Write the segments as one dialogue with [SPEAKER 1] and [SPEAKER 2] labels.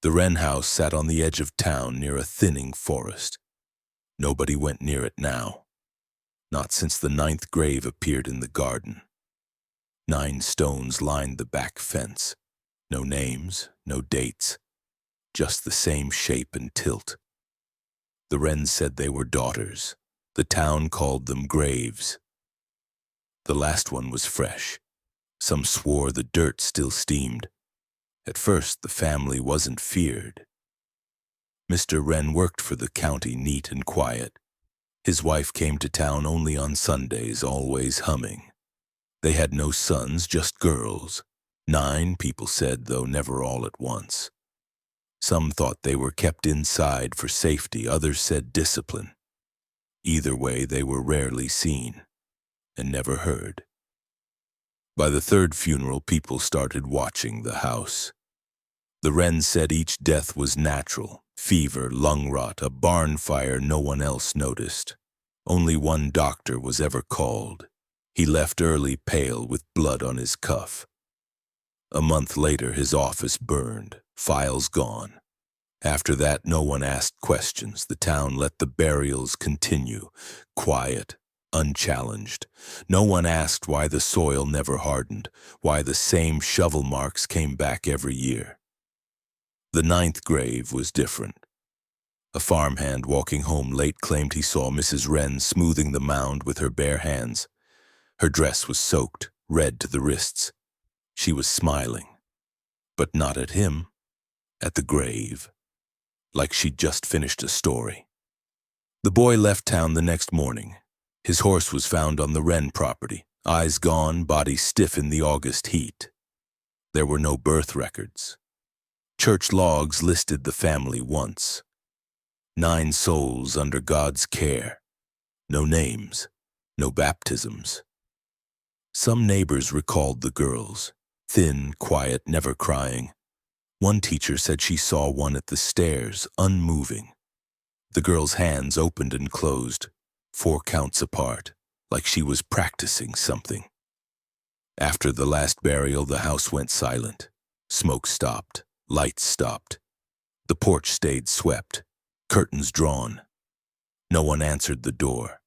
[SPEAKER 1] The Wren house sat on the edge of town near a thinning forest. Nobody went near it now, not since the 9th grave appeared in the garden. 9 stones lined the back fence. No names, no dates, just the same shape and tilt. The Wrens said they were daughters. The town called them graves. The last one was fresh. Some swore the dirt still steamed. At first, the family wasn't feared. Mr. Wren worked for the county neat and quiet. His wife came to town only on Sundays, always humming. They had no sons, just girls. 9, people said, though never all at once. Some thought they were kept inside for safety, others said discipline. Either way, they were rarely seen and never heard. By the 3rd funeral, people started watching the house. The Wrens said each death was natural: fever, lung rot, a barn fire no one else noticed. Only one doctor was ever called. He left early, pale, with blood on his cuff. A month later, his office burned, files gone. After that, no one asked questions. The town let the burials continue, quiet, unchallenged. No one asked why the soil never hardened, why the same shovel marks came back every year. The 9th grave was different. A farmhand walking home late claimed he saw Mrs. Wren smoothing the mound with her bare hands. Her dress was soaked, red to the wrists. She was smiling, but not at him, at the grave, like she'd just finished a story. The boy left town the next morning. His horse was found on the Wren property, eyes gone, body stiff in the August heat. There were no birth records. Church logs listed the family once. 9 souls under God's care. No names, no baptisms. Some neighbors recalled the girls, thin, quiet, never crying. One teacher said she saw one at the stairs, unmoving. The girl's hands opened and closed, 4 counts apart, like she was practicing something. After the last burial, the house went silent. Smoke stopped, lights stopped. The porch stayed swept, curtains drawn. No one answered the door.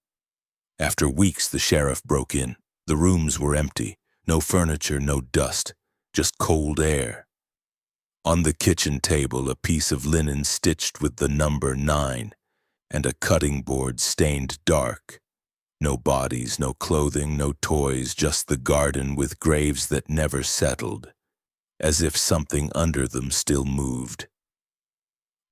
[SPEAKER 1] After weeks, the sheriff broke in. The rooms were empty, no furniture, no dust, just cold air. On the kitchen table, a piece of linen stitched with the number 9, and a cutting board stained dark. No bodies, no clothing, no toys, just the garden with graves that never settled, as if something under them still moved.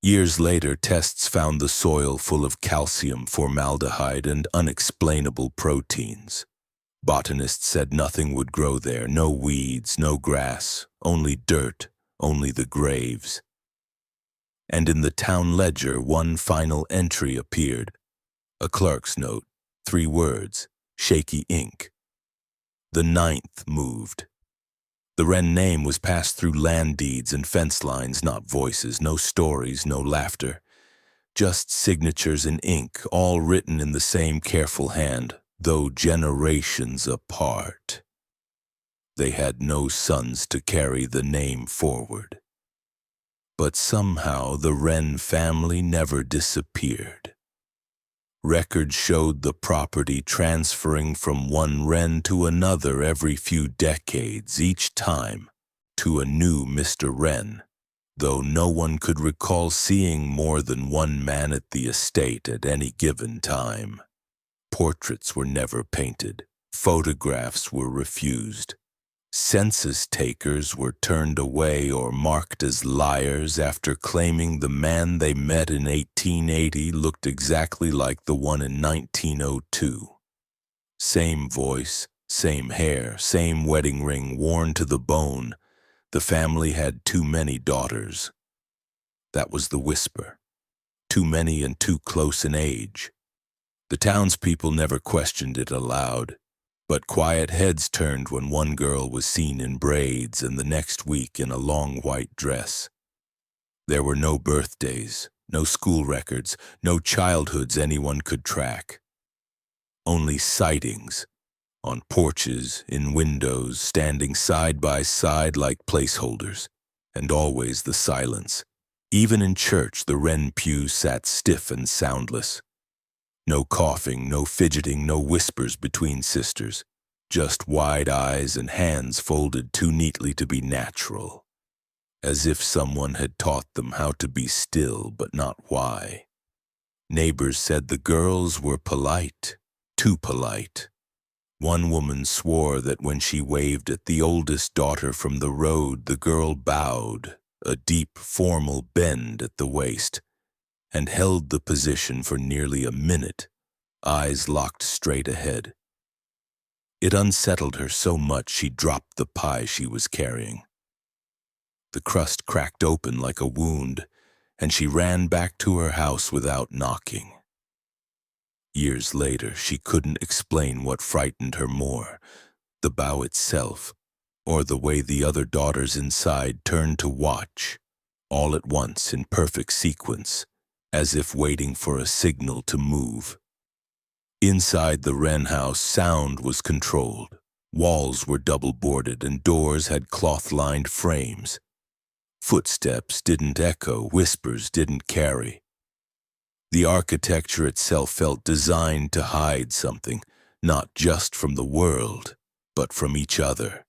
[SPEAKER 1] Years later, tests found the soil full of calcium, formaldehyde, and unexplainable proteins. Botanists said nothing would grow there, no weeds, no grass, only dirt, only the graves. And in the town ledger, one final entry appeared. A clerk's note, 3 words, shaky ink. The 9th moved. The Wren name was passed through land deeds and fence lines, not voices, no stories, no laughter. Just signatures in ink, all written in the same careful hand, though generations apart. They had no sons to carry the name forward. But somehow the Wren family never disappeared. Records showed the property transferring from one Wren to another every few decades, each time to a new Mr. Wren, though no one could recall seeing more than one man at the estate at any given time. Portraits were never painted. Photographs were refused. Census takers were turned away or marked as liars after claiming the man they met in 1880 looked exactly like the one in 1902. Same voice, same hair, same wedding ring worn to the bone. The family had too many daughters. That was the whisper. Too many and too close in age. The townspeople never questioned it aloud. But quiet heads turned when one girl was seen in braids and the next week in a long white dress. There were no birthdays, no school records, no childhoods anyone could track. Only sightings, on porches, in windows, standing side by side like placeholders, and always the silence, Even in church, the Wren pew sat stiff and soundless. No coughing, no fidgeting, no whispers between sisters. Just wide eyes and hands folded too neatly to be natural, as if someone had taught them how to be still but not why. Neighbors said the girls were polite, too polite. One woman swore that when she waved at the oldest daughter from the road, the girl bowed, a deep, formal bend at the waist, and held the position for nearly a minute, eyes locked straight ahead. It unsettled her so much she dropped the pie she was carrying. The crust cracked open like a wound, and she ran back to her house without knocking. Years later, she couldn't explain what frightened her more, the bow itself, or the way the other daughters inside turned to watch, all at once in perfect sequence, as if waiting for a signal to move. Inside the Wren house, sound was controlled. Walls were double-boarded and doors had cloth-lined frames. Footsteps didn't echo, whispers didn't carry. The architecture itself felt designed to hide something, not just from the world, but from each other.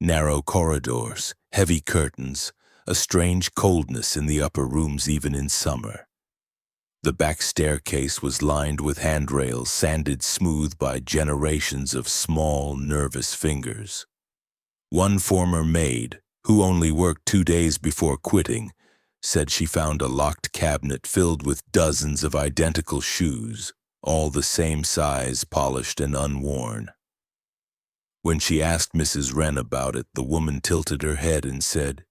[SPEAKER 1] Narrow corridors, heavy curtains, a strange coldness in the upper rooms even in summer. The back staircase was lined with handrails sanded smooth by generations of small, nervous fingers. One former maid, who only worked 2 days before quitting, said she found a locked cabinet filled with dozens of identical shoes, all the same size, polished and unworn. When she asked Mrs. Wren about it, the woman tilted her head and said,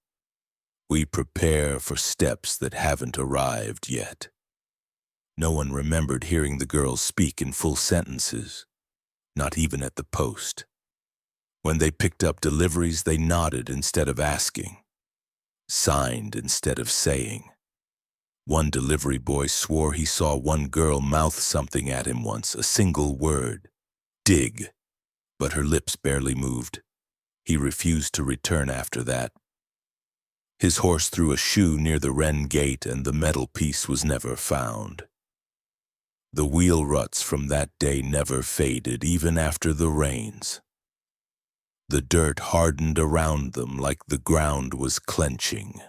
[SPEAKER 1] "We prepare for steps that haven't arrived yet." No one remembered hearing the girls speak in full sentences, not even at the post. When they picked up deliveries, they nodded instead of asking, signed instead of saying. One delivery boy swore he saw one girl mouth something at him once, a single word, "dig," but her lips barely moved. He refused to return after that. His horse threw a shoe near the Wren gate and the metal piece was never found. The wheel ruts from that day never faded, even after the rains. The dirt hardened around them like the ground was clenching.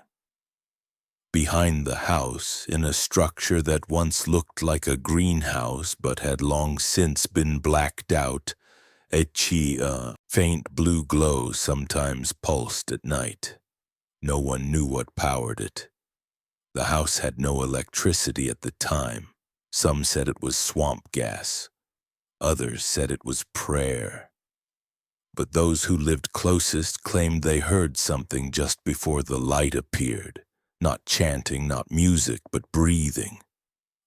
[SPEAKER 1] Behind the house, in a structure that once looked like a greenhouse but had long since been blacked out, a faint blue glow sometimes pulsed at night. No one knew what powered it. The house had no electricity at the time. Some said it was swamp gas. Others said it was prayer. But those who lived closest claimed they heard something just before the light appeared. Not chanting, not music, but breathing.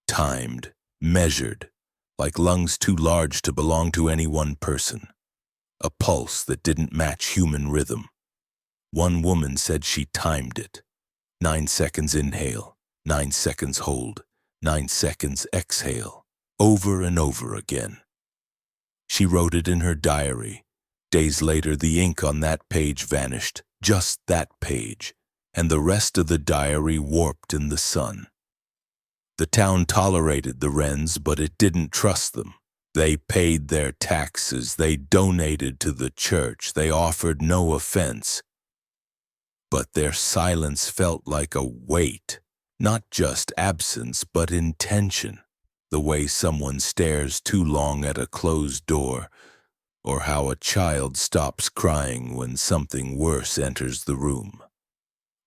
[SPEAKER 1] Timed, measured, like lungs too large to belong to any one person. A pulse that didn't match human rhythm. One woman said she timed it. 9 seconds inhale, 9 seconds hold, 9 seconds exhale, over and over again. She wrote it in her diary. Days later, the ink on that page vanished, just that page, and the rest of the diary warped in the sun. The town tolerated the Wrens, but it didn't trust them. They paid their taxes, they donated to the church, they offered no offense. But their silence felt like a weight. Not just absence, but intention, the way someone stares too long at a closed door, or how a child stops crying when something worse enters the room.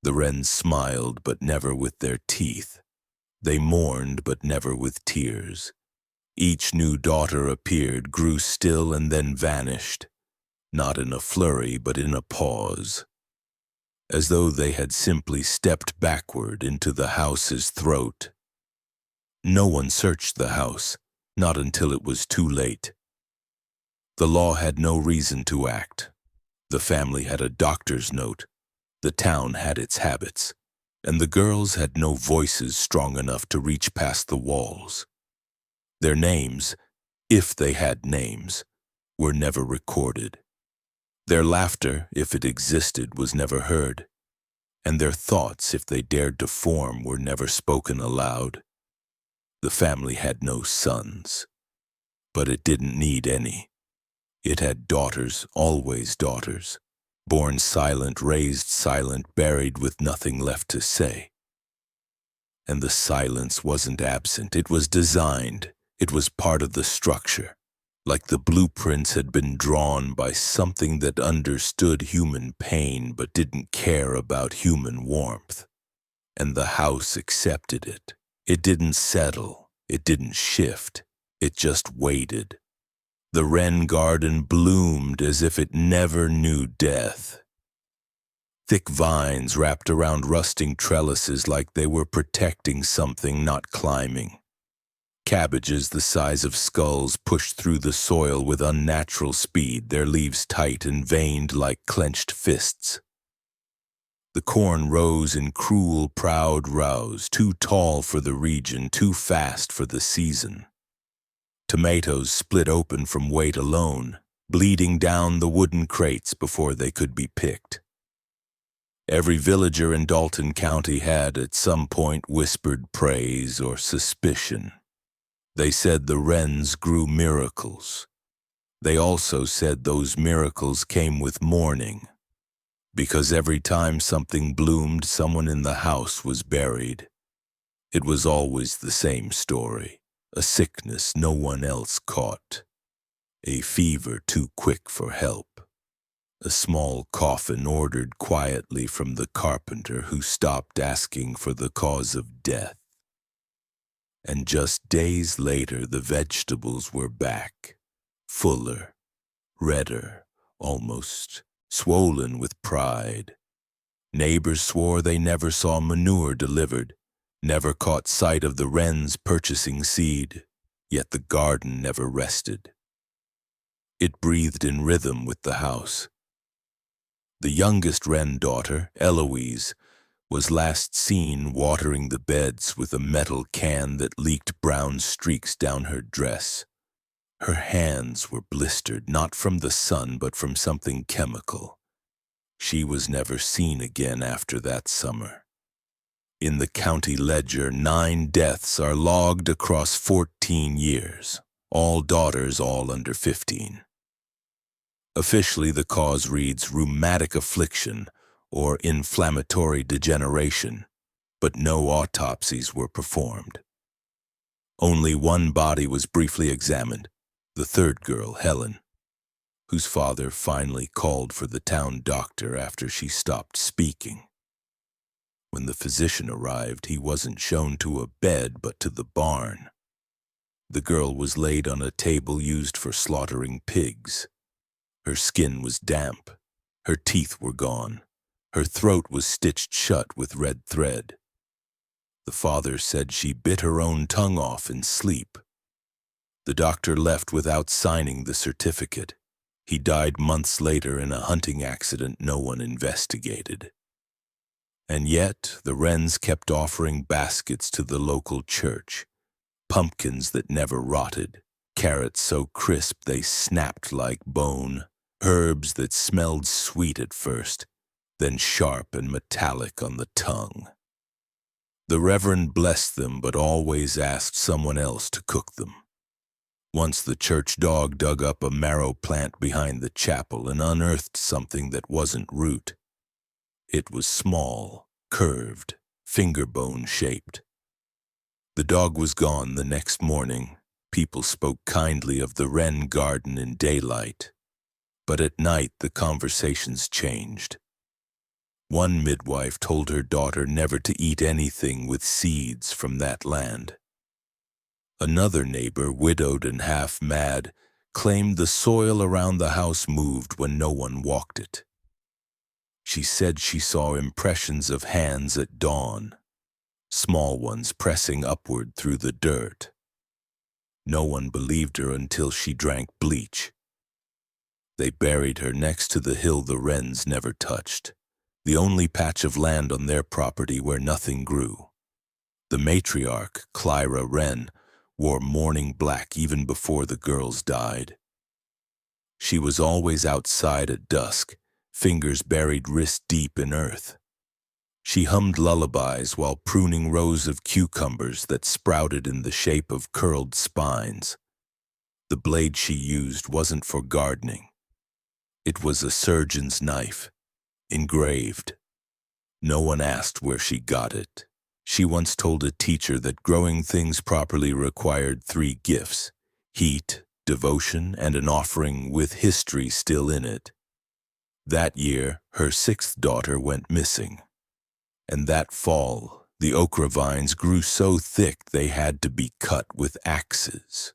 [SPEAKER 1] The Wrens smiled, but never with their teeth. They mourned, but never with tears. Each new daughter appeared, grew still, and then vanished, not in a flurry, but in a pause. As though they had simply stepped backward into the house's throat. No one searched the house, not until it was too late. The law had no reason to act. The family had a doctor's note. The town had its habits. And the girls had no voices strong enough to reach past the walls. Their names, if they had names, were never recorded. Their laughter, if it existed, was never heard. and their thoughts, if they dared to form, were never spoken aloud. The family had no sons, but it didn't need any. It had daughters, always daughters, born silent, raised silent, buried with nothing left to say. And the silence wasn't absent, it was designed, it was part of the structure, like the blueprints had been drawn by something that understood human pain but didn't care about human warmth. And the house accepted it. It didn't settle, it didn't shift, it just waited. The Wren garden bloomed as if it never knew death. Thick vines wrapped around rusting trellises like they were protecting something, not climbing. Cabbages the size of skulls pushed through the soil with unnatural speed, their leaves tight and veined like clenched fists. The corn rose in cruel, proud rows, too tall for the region, too fast for the season. Tomatoes split open from weight alone, bleeding down the wooden crates before they could be picked. Every villager in Dalton County had, at some point, whispered praise or suspicion. They said the Wrens grew miracles. They also said those miracles came with mourning, because every time something bloomed, someone in the house was buried. It was always the same story. A sickness no one else caught. A fever too quick for help. A small coffin ordered quietly from the carpenter who stopped asking for the cause of death. And just days later, the vegetables were back, fuller, redder, almost swollen with pride. Neighbors swore they never saw manure delivered, never caught sight of the Wrens purchasing seed, yet the garden never rested. It breathed in rhythm with the house. The youngest Wren daughter, Eloise, was last seen watering the beds with a metal can that leaked brown streaks down her dress. Her hands were blistered, not from the sun, but from something chemical. She was never seen again after that summer. In the county ledger, 9 deaths are logged across 14 years, all daughters, all under 15. Officially, the cause reads rheumatic affliction or inflammatory degeneration, but no autopsies were performed. Only one body was briefly examined, the third girl, Helen, whose father finally called for the town doctor after she stopped speaking. When the physician arrived, he wasn't shown to a bed but to the barn. The girl was laid on a table used for slaughtering pigs. Her skin was damp, her teeth were gone, her throat was stitched shut with red thread. The father said she bit her own tongue off in sleep. The doctor left without signing the certificate. He died months later in a hunting accident no one investigated. And yet, the Wrens kept offering baskets to the local church, pumpkins that never rotted, carrots so crisp they snapped like bone, herbs that smelled sweet at first, then sharp and metallic on the tongue. The Reverend blessed them, but always asked someone else to cook them. Once the church dog dug up a marrow plant behind the chapel and unearthed something that wasn't root. It was small, curved, finger bone shaped. The dog was gone the next morning. People spoke kindly of the Wren garden in daylight. But at night the conversations changed. One midwife told her daughter never to eat anything with seeds from that land. Another neighbor, widowed and half mad, claimed the soil around the house moved when no one walked it. She said she saw impressions of hands at dawn, small ones pressing upward through the dirt. No one believed her until she drank bleach. They buried her next to the hill the Wrens never touched, the only patch of land on their property where nothing grew. The matriarch, Clyra Wren, wore mourning black even before the girls died. She was always outside at dusk, fingers buried wrist deep in earth. She hummed lullabies while pruning rows of cucumbers that sprouted in the shape of curled spines. The blade she used wasn't for gardening. It was a surgeon's knife, engraved. No one asked where she got it. She once told a teacher that growing things properly required 3 gifts: heat, devotion, and an offering with history still in it. That year, her 6th daughter went missing. And that fall, the okra vines grew so thick they had to be cut with axes.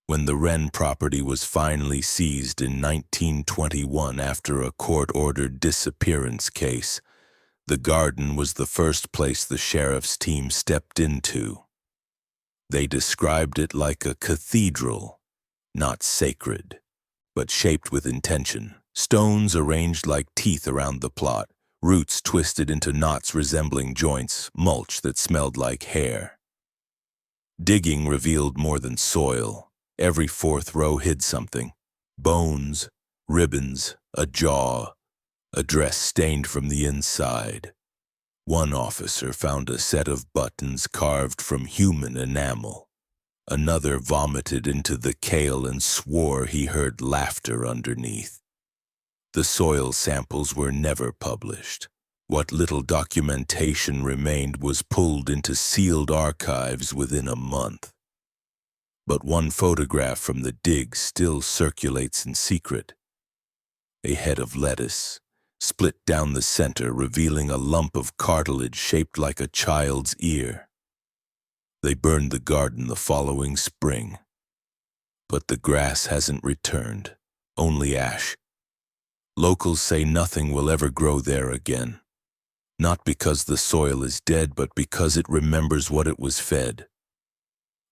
[SPEAKER 1] When the Wren property was finally seized in 1921 after a court-ordered disappearance case, the garden was the first place the sheriff's team stepped into. They described it like a cathedral, not sacred, but shaped with intention. Stones arranged like teeth around the plot, roots twisted into knots resembling joints, mulch that smelled like hair. Digging revealed more than soil. Every 4th row hid something: bones, ribbons, a jaw, a dress stained from the inside. One officer found a set of buttons carved from human enamel. Another vomited into the kale and swore he heard laughter underneath. The soil samples were never published. What little documentation remained was pulled into sealed archives within a month. But one photograph from the dig still circulates in secret. A head of lettuce, split down the center, revealing a lump of cartilage shaped like a child's ear. They burned the garden the following spring. But the grass hasn't returned, only ash. Locals say nothing will ever grow there again. Not because the soil is dead, but because it remembers what it was fed.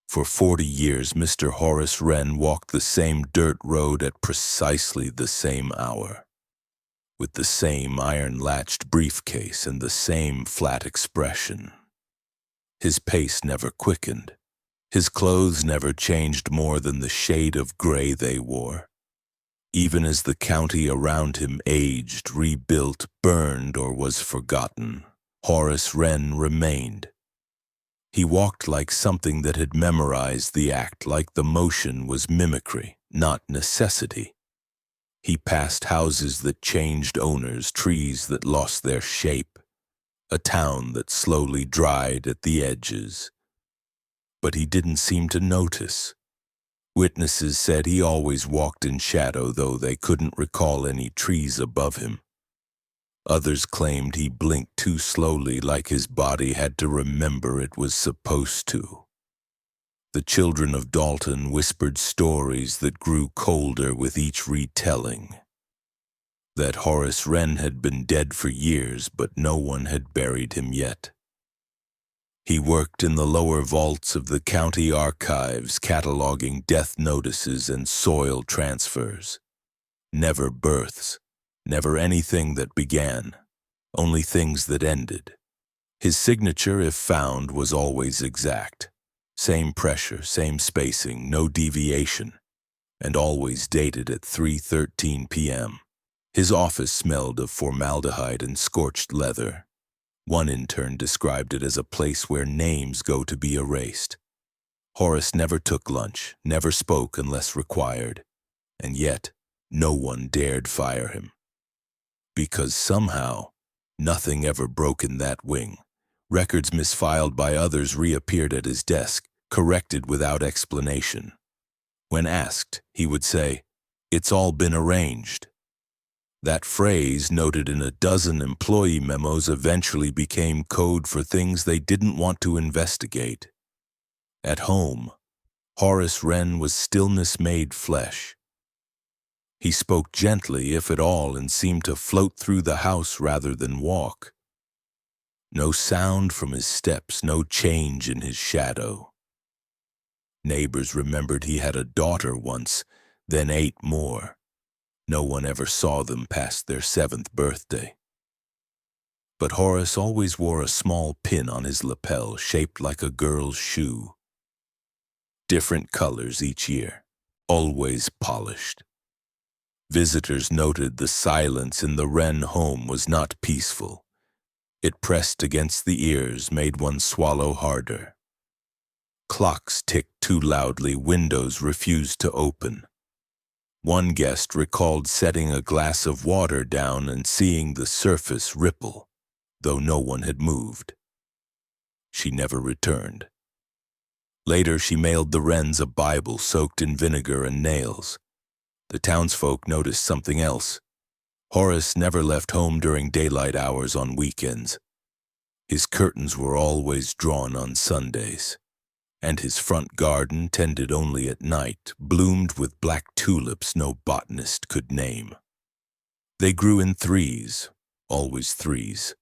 [SPEAKER 1] For 40 years, Mr. Horace Wren walked the same dirt road at precisely the same hour, with the same iron-latched briefcase and the same flat expression. His pace never quickened. His clothes never changed more than the shade of gray they wore. Even as the county around him aged, rebuilt, burned, or was forgotten, Horace Wren remained. He walked like something that had memorized the act, like the motion was mimicry, not necessity. He passed houses that changed owners, trees that lost their shape, a town that slowly dried at the edges. But he didn't seem to notice. Witnesses said he always walked in shadow, though they couldn't recall any trees above him. Others claimed he blinked too slowly, like his body had to remember it was supposed to. The children of Dalton whispered stories that grew colder with each retelling. That Horace Wren had been dead for years, but no one had buried him yet. He worked in the lower vaults of the county archives, cataloging death notices and soil transfers. Never births. Never anything that began, only things that ended. His signature, if found, was always exact. Same pressure, same spacing, no deviation, and always dated at 3:13 p.m. His office smelled of formaldehyde and scorched leather. One intern described it as a place where names go to be erased. Horace never took lunch, never spoke unless required, and yet no one dared fire him. Because somehow, nothing ever broke in that wing. Records misfiled by others reappeared at his desk, corrected without explanation. When asked, he would say, "It's all been arranged." That phrase, noted in a dozen employee memos, eventually became code for things they didn't want to investigate. At home, Horace Wren was stillness made flesh. He spoke gently, if at all, and seemed to float through the house rather than walk. No sound from his steps, no change in his shadow. Neighbors remembered he had a daughter once, then 8 more. No one ever saw them past their 7th birthday. But Horace always wore a small pin on his lapel, shaped like a girl's shoe. Different colors each year, always polished. Visitors noted the silence in the Wren home was not peaceful. It pressed against the ears, made one swallow harder. Clocks ticked too loudly, windows refused to open. One guest recalled setting a glass of water down and seeing the surface ripple, though no one had moved. She never returned. Later, she mailed the Wrens a Bible soaked in vinegar and nails. The townsfolk noticed something else. Horace never left home during daylight hours on weekends. His curtains were always drawn on Sundays, and his front garden, tended only at night, bloomed with black tulips no botanist could name. They grew in threes, always threes.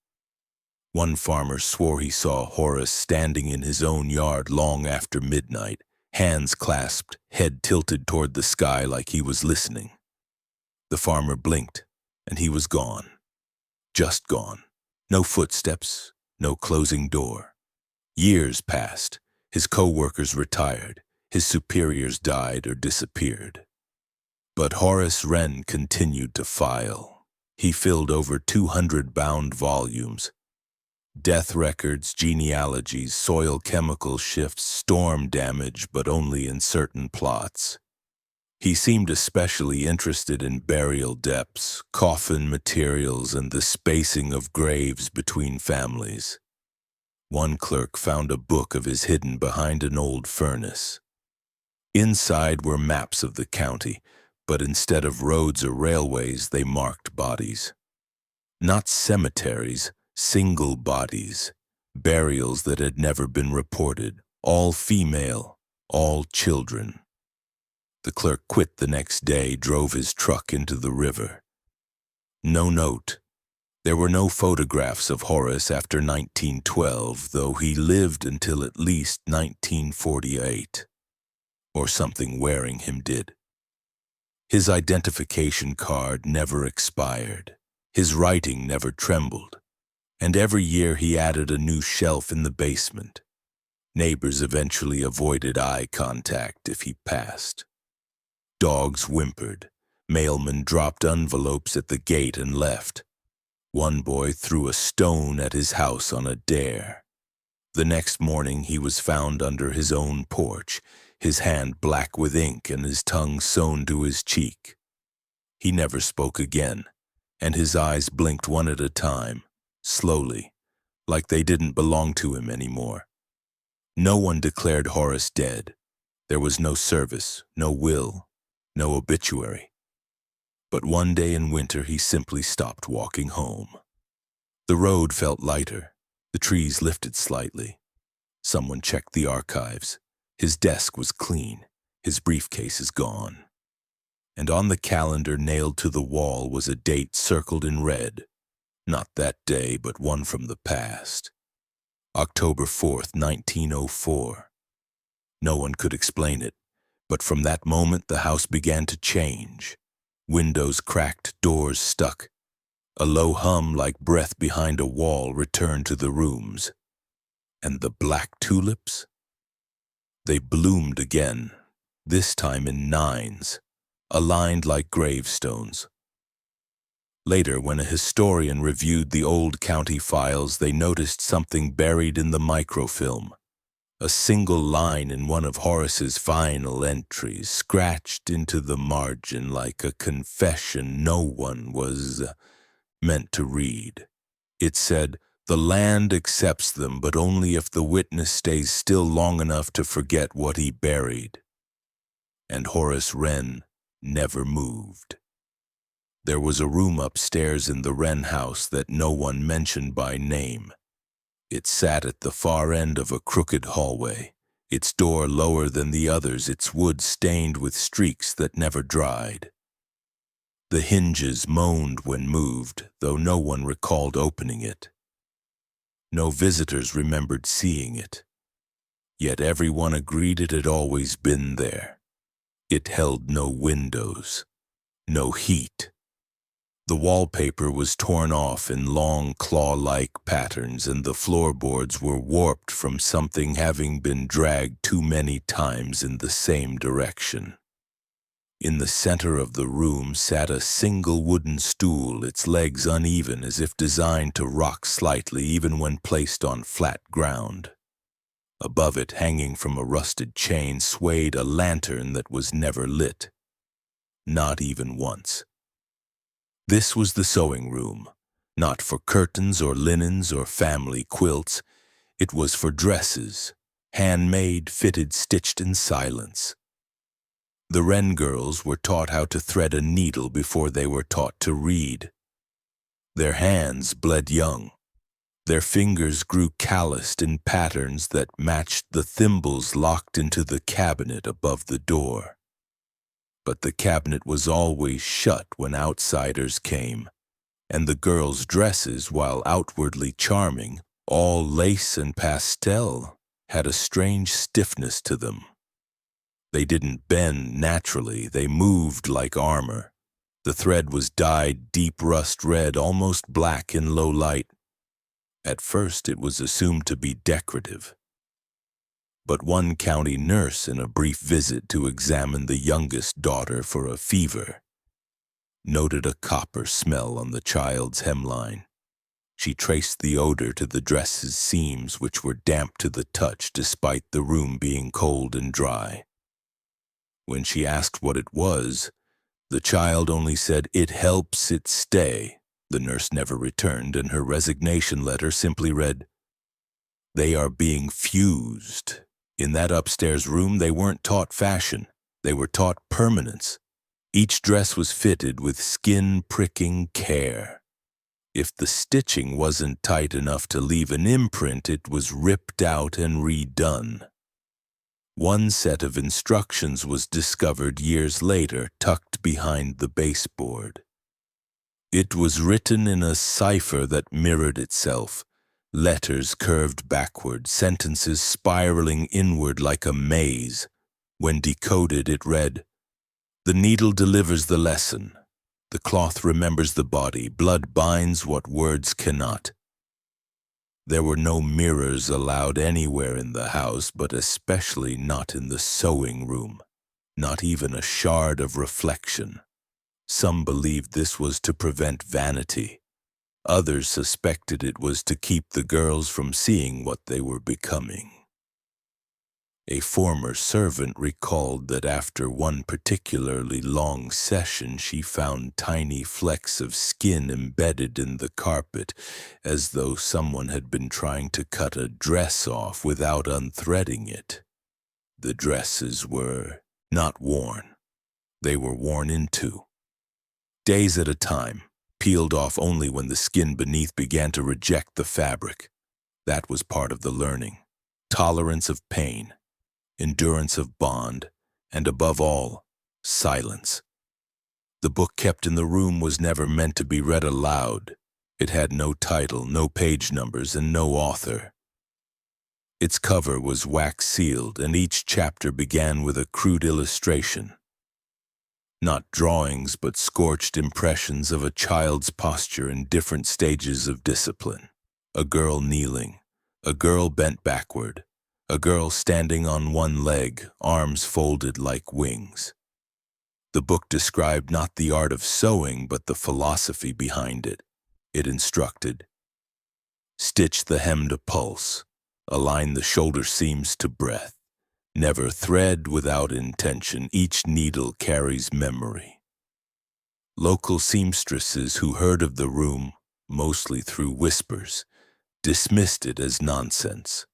[SPEAKER 1] One farmer swore he saw Horace standing in his own yard long after midnight, hands clasped, head tilted toward the sky like he was listening. The farmer blinked, and he was gone. Just gone. No footsteps, no closing door. Years passed. His co-workers retired. His superiors died or disappeared. But Horace Wren continued to file. He filled over 200 bound volumes. Death records, genealogies, soil chemical shifts, storm damage, but only in certain plots. He seemed especially interested in burial depths, coffin materials, and the spacing of graves between families. One clerk found a book of his hidden behind an old furnace. Inside were maps of the county, but instead of roads or railways, they marked bodies. Not cemeteries, single bodies, burials that had never been reported, all female, all children. The clerk quit the next day, drove his truck into the river. No note. There were no photographs of Horace after 1912, though he lived until at least 1948. Or something wearing him did. His identification card never expired. His writing never trembled. And every year he added a new shelf in the basement. Neighbors eventually avoided eye contact if he passed. Dogs whimpered. Mailmen dropped envelopes at the gate and left. One boy threw a stone at his house on a dare. The next morning he was found under his own porch, his hand black with ink and his tongue sewn to his cheek. He never spoke again, and his eyes blinked one at a time, slowly, like they didn't belong to him anymore. No one declared Horace dead. There was no service, no will, no obituary. But one day in winter he simply stopped walking home. The road felt lighter. The trees lifted slightly. Someone checked the archives. His desk was clean. His briefcase is gone. And on the calendar nailed to the wall was a date circled in red. Not that day, but one from the past. October 4th, 1904. No one could explain it, but from that moment the house began to change. Windows cracked, doors stuck. A low hum like breath behind a wall returned to the rooms. And the black tulips? They bloomed again, this time in nines, aligned like gravestones. Later, when a historian reviewed the old county files, they noticed something buried in the microfilm. A single line in one of Horace's final entries, scratched into the margin like a confession no one was meant to read. It said, "The land accepts them, but only if the witness stays still long enough to forget what he buried." And Horace Wren never moved. There was a room upstairs in the Wren house that no one mentioned by name. It sat at the far end of a crooked hallway, its door lower than the others, its wood stained with streaks that never dried. The hinges moaned when moved, though no one recalled opening it. No visitors remembered seeing it. Yet everyone agreed it had always been there. It held no windows, no heat. The wallpaper was torn off in long claw-like patterns, and the floorboards were warped from something having been dragged too many times in the same direction. In the center of the room sat a single wooden stool, its legs uneven as if designed to rock slightly even when placed on flat ground. Above it, hanging from a rusted chain, swayed a lantern that was never lit. Not even once. This was the sewing room, not for curtains or linens or family quilts. It was for dresses, handmade, fitted, stitched in silence. The Wren girls were taught how to thread a needle before they were taught to read. Their hands bled young. Their fingers grew calloused in patterns that matched the thimbles locked into the cabinet above the door. But the cabinet was always shut when outsiders came, and the girls' dresses, while outwardly charming, all lace and pastel, had a strange stiffness to them. They didn't bend naturally, they moved like armor. The thread was dyed deep rust red, almost black in low light. At first it was assumed to be decorative. But one county nurse, in a brief visit to examine the youngest daughter for a fever, noted a copper smell on the child's hemline. She traced the odor to the dress's seams, which were damp to the touch despite the room being cold and dry. When she asked what it was, the child only said, "It helps it stay." The nurse never returned, and her resignation letter simply read, "They are being fused." In that upstairs room, they weren't taught fashion. They were taught permanence. Each dress was fitted with skin-pricking care. If the stitching wasn't tight enough to leave an imprint, it was ripped out and redone. One set of instructions was discovered years later, tucked behind the baseboard. It was written in a cipher that mirrored itself, letters curved backward, sentences spiraling inward like a maze. When decoded, it read, "The needle delivers the lesson. The cloth remembers the body. Blood binds what words cannot." There were no mirrors allowed anywhere in the house, but especially not in the sewing room. Not even a shard of reflection. Some believed this was to prevent vanity. Others suspected it was to keep the girls from seeing what they were becoming. A former servant recalled that after one particularly long session, she found tiny flecks of skin embedded in the carpet, as though someone had been trying to cut a dress off without unthreading it. The dresses were not worn. They were worn into. Days at a time, peeled off only when the skin beneath began to reject the fabric. That was part of the learning. Tolerance of pain, endurance of bond, and above all, silence. The book kept in the room was never meant to be read aloud. It had no title, no page numbers, and no author. Its cover was wax-sealed, and each chapter began with a crude illustration. Not drawings, but scorched impressions of a child's posture in different stages of discipline. A girl kneeling, a girl bent backward, a girl standing on one leg, arms folded like wings. The book described not the art of sewing, but the philosophy behind it. It instructed, "Stitch the hem to pulse, align the shoulder seams to breath. Never thread without intention, each needle carries memory." Local seamstresses who heard of the room, mostly through whispers, dismissed it as nonsense.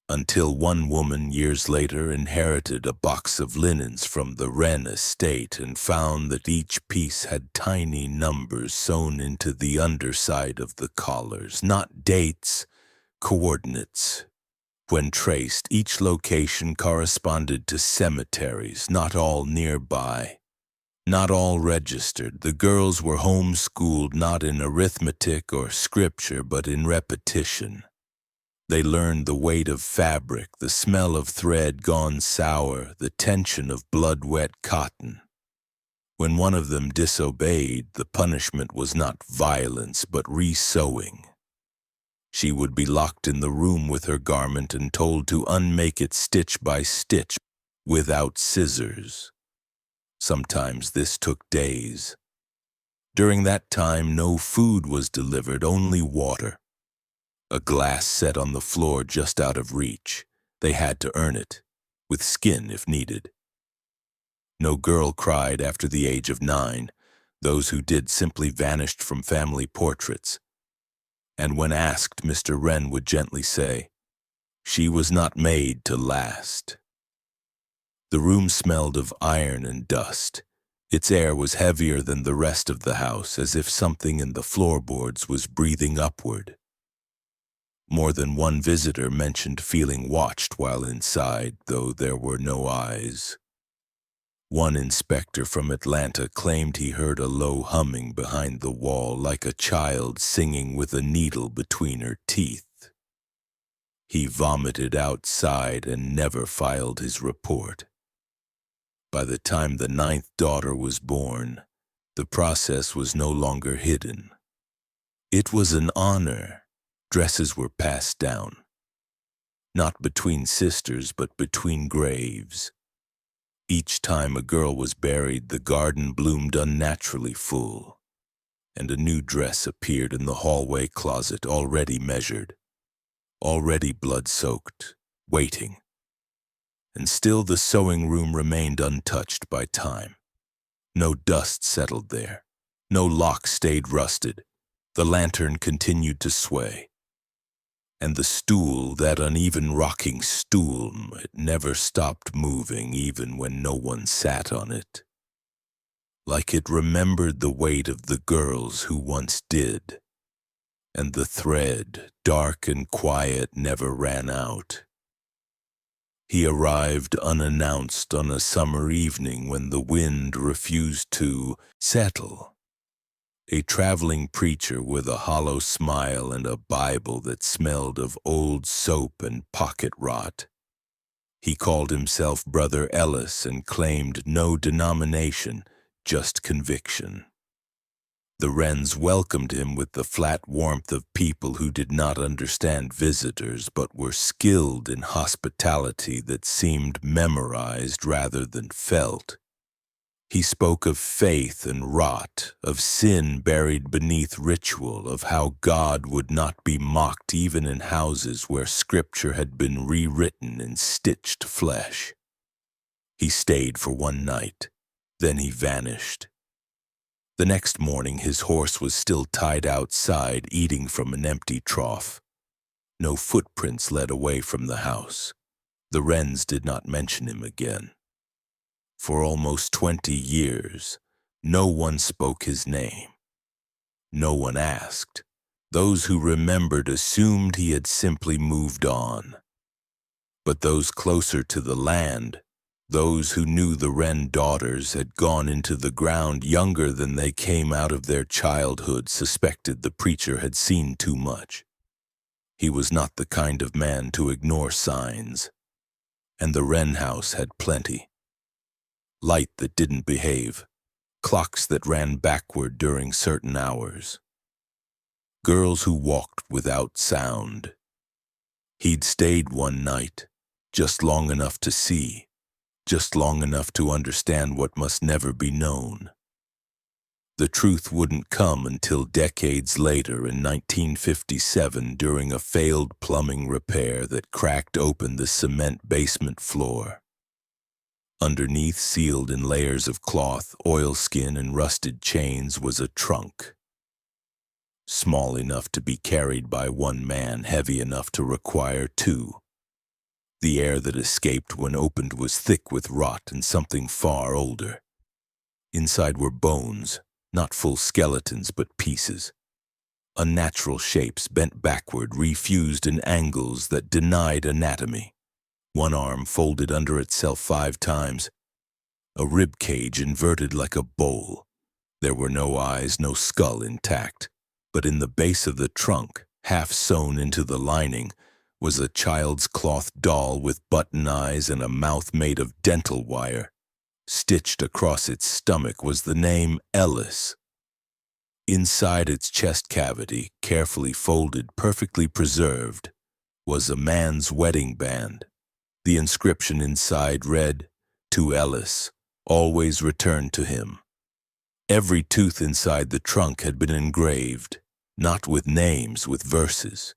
[SPEAKER 1] Until one woman years later inherited a box of linens from the Wren estate and found that each piece had tiny numbers sewn into the underside of the collars, not dates, coordinates. When traced, each location corresponded to cemeteries, not all nearby. Not all registered. The girls were homeschooled not in arithmetic or scripture, but in repetition. They learned the weight of fabric, the smell of thread gone sour, the tension of blood-wet cotton. When one of them disobeyed, the punishment was not violence, but re-sewing. She would be locked in the room with her garment and told to unmake it stitch by stitch without scissors. Sometimes this took days. During that time, no food was delivered, only water. A glass set on the floor just out of reach. They had to earn it, with skin if needed. No girl cried after the age of 9. Those who did simply vanished from family portraits. And when asked, Mr. Wren would gently say, "She was not made to last." The room smelled of iron and dust. Its air was heavier than the rest of the house, as if something in the floorboards was breathing upward. More than one visitor mentioned feeling watched while inside, though there were no eyes. One inspector from Atlanta claimed he heard a low humming behind the wall, like a child singing with a needle between her teeth. He vomited outside and never filed his report. By the time the 9th daughter was born, the process was no longer hidden. It was an honor. Dresses were passed down, not between sisters, but between graves. Each time a girl was buried, the garden bloomed unnaturally full, and a new dress appeared in the hallway closet, already measured, already blood-soaked, waiting. And still the sewing room remained untouched by time. No dust settled there. No lock stayed rusted. The lantern continued to sway. And the stool, that uneven rocking stool, it never stopped moving even when no one sat on it. Like it remembered the weight of the girls who once did. And the thread, dark and quiet, never ran out. He arrived unannounced on a summer evening when the wind refused to settle. A traveling preacher with a hollow smile and a Bible that smelled of old soap and pocket rot. He called himself Brother Ellis and claimed no denomination, just conviction. The Wrens welcomed him with the flat warmth of people who did not understand visitors but were skilled in hospitality that seemed memorized rather than felt. He spoke of faith and rot, of sin buried beneath ritual, of how God would not be mocked even in houses where Scripture had been rewritten in stitched flesh. He stayed for one night, then he vanished. The next morning his horse was still tied outside, eating from an empty trough. No footprints led away from the house. The Wrens did not mention him again. For almost 20 years, no one spoke his name. No one asked. Those who remembered assumed he had simply moved on. But those closer to the land, those who knew the Wren daughters had gone into the ground younger than they came out of their childhood, suspected the preacher had seen too much. He was not the kind of man to ignore signs. And the Wren house had plenty. Light that didn't behave, clocks that ran backward during certain hours, girls who walked without sound. He'd stayed one night, just long enough to see, just long enough to understand what must never be known. The truth wouldn't come until decades later in 1957 during a failed plumbing repair that cracked open the cement basement floor. Underneath, sealed in layers of cloth, oilskin, and rusted chains, was a trunk. Small enough to be carried by one man, heavy enough to require two. The air that escaped when opened was thick with rot and something far older. Inside were bones, not full skeletons but pieces. Unnatural shapes bent backward, refused in angles that denied anatomy. One arm folded under itself 5 times. A rib cage inverted like a bowl. There were no eyes, no skull intact. But in the base of the trunk, half sewn into the lining, was a child's cloth doll with button eyes and a mouth made of dental wire. Stitched across its stomach was the name Ellis. Inside its chest cavity, carefully folded, perfectly preserved, was a man's wedding band. The inscription inside read, "To Ellis, always returned to him. Every tooth inside the trunk had been engraved, not with names, with verses.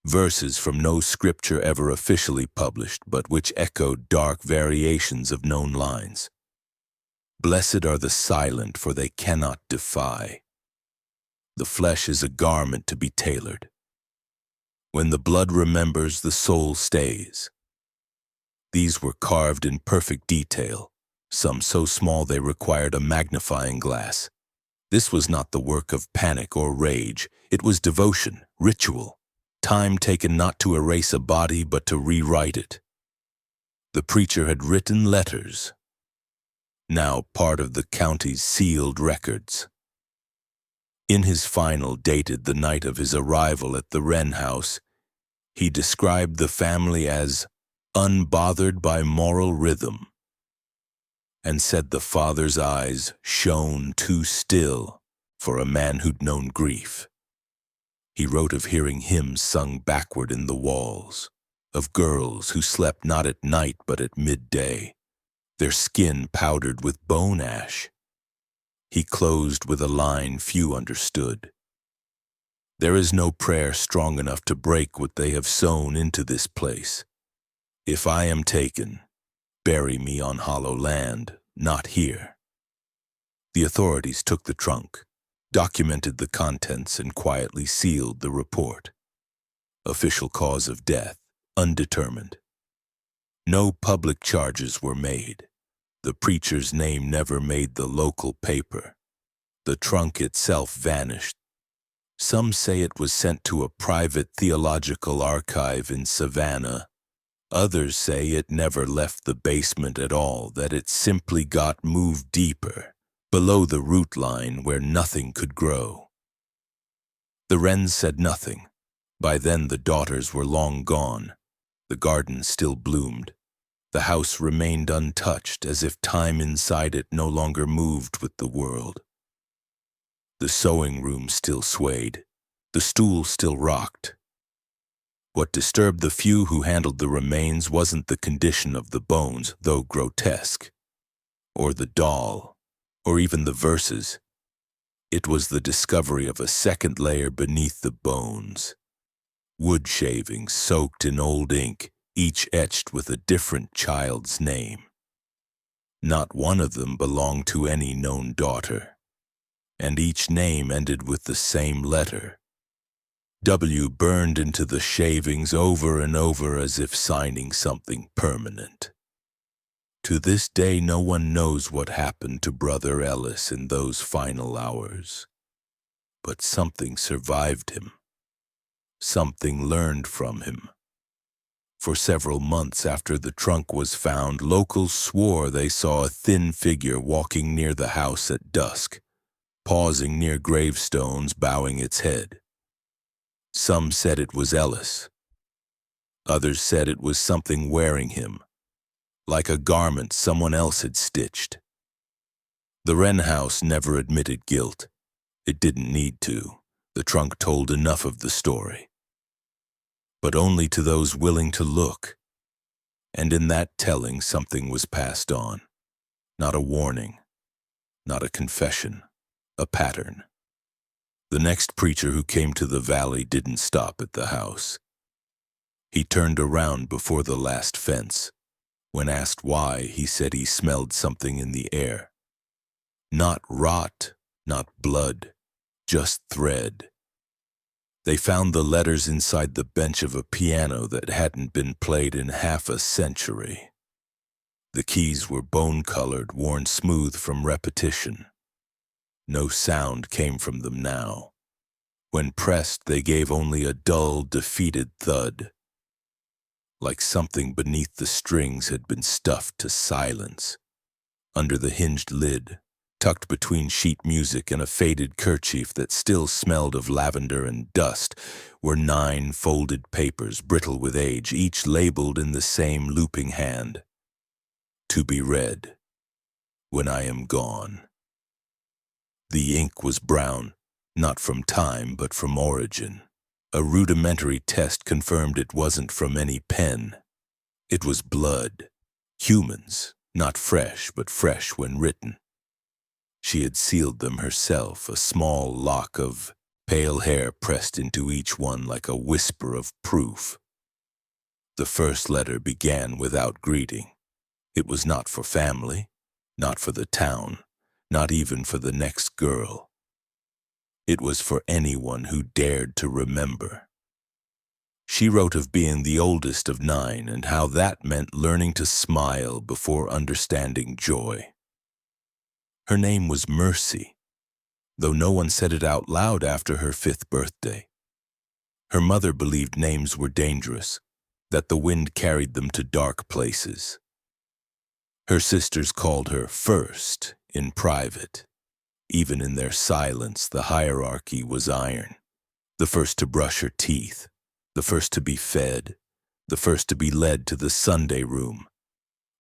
[SPEAKER 1] Verses from no scripture ever officially published, but which echoed dark variations of known lines. Blessed are the silent, for they cannot defy. The flesh is a garment to be tailored. When the blood remembers, the soul stays. These were carved in perfect detail, some so small they required a magnifying glass. This was not the work of panic or rage. It was devotion, ritual, time taken not to erase a body but to rewrite it. The preacher had written letters, now part of the county's sealed records. In his final, dated the night of his arrival at the Wren house, he described the family as unbothered by moral rhythm, and said the father's eyes shone too still for a man who'd known grief. He wrote of hearing hymns sung backward in the walls, of girls who slept not at night but at midday, their skin powdered with bone ash. He closed with a line few understood. There is no prayer strong enough to break what they have sown into this place. If I am taken, bury me on hollow land, not here. The authorities took the trunk, documented the contents, and quietly sealed the report. Official cause of death, undetermined. No public charges were made. The preacher's name never made the local paper. The trunk itself vanished. Some say it was sent to a private theological archive in Savannah. Others say it never left the basement at all, that it simply got moved deeper, below the root line where nothing could grow. The Wrens said nothing. By then the daughters were long gone. The garden still bloomed. The house remained untouched, as if time inside it no longer moved with the world. The sewing room still swayed. The stool still rocked. What disturbed the few who handled the remains wasn't the condition of the bones, though grotesque, or the doll, or even the verses. It was the discovery of a second layer beneath the bones. Wood shavings soaked in old ink, each etched with a different child's name. Not one of them belonged to any known daughter, and each name ended with the same letter. W burned into the shavings over and over as if signing something permanent. To this day, no one knows what happened to Brother Ellis in those final hours. But something survived him. Something learned from him. For several months after the trunk was found, locals swore they saw a thin figure walking near the house at dusk, pausing near gravestones, bowing its head. Some said it was Ellis. Others said it was something wearing him, like a garment someone else had stitched. The Wren house never admitted guilt. It didn't need to. The trunk told enough of the story. But only to those willing to look. And in that telling, something was passed on. Not a warning, not a confession, a pattern. The next preacher who came to the valley didn't stop at the house. He turned around before the last fence. When asked why, he said he smelled something in the air. Not rot, not blood, just thread. They found the letters inside the bench of a piano that hadn't been played in half a century. The keys were bone-colored, worn smooth from repetition. No sound came from them now. When pressed, they gave only a dull, defeated thud, like something beneath the strings had been stuffed to silence. Under the hinged lid, tucked between sheet music and a faded kerchief that still smelled of lavender and dust, were 9 folded papers, brittle with age, each labeled in the same looping hand. To be read when I am gone. The ink was brown, not from time but from origin. A rudimentary test confirmed it wasn't from any pen. It was blood, humans, not fresh, but fresh when written. She had sealed them herself, a small lock of pale hair pressed into each one like a whisper of proof. The first letter began without greeting. It was not for family, not for the town, not even for the next girl. It was for anyone who dared to remember. She wrote of being the oldest of 9 and how that meant learning to smile before understanding joy. Her name was Mercy, though no one said it out loud after her 5th birthday. Her mother believed names were dangerous, that the wind carried them to dark places. Her sisters called her First in private. Even in their silence, the hierarchy was iron. The first to brush her teeth, the first to be fed, the first to be led to the Sunday room.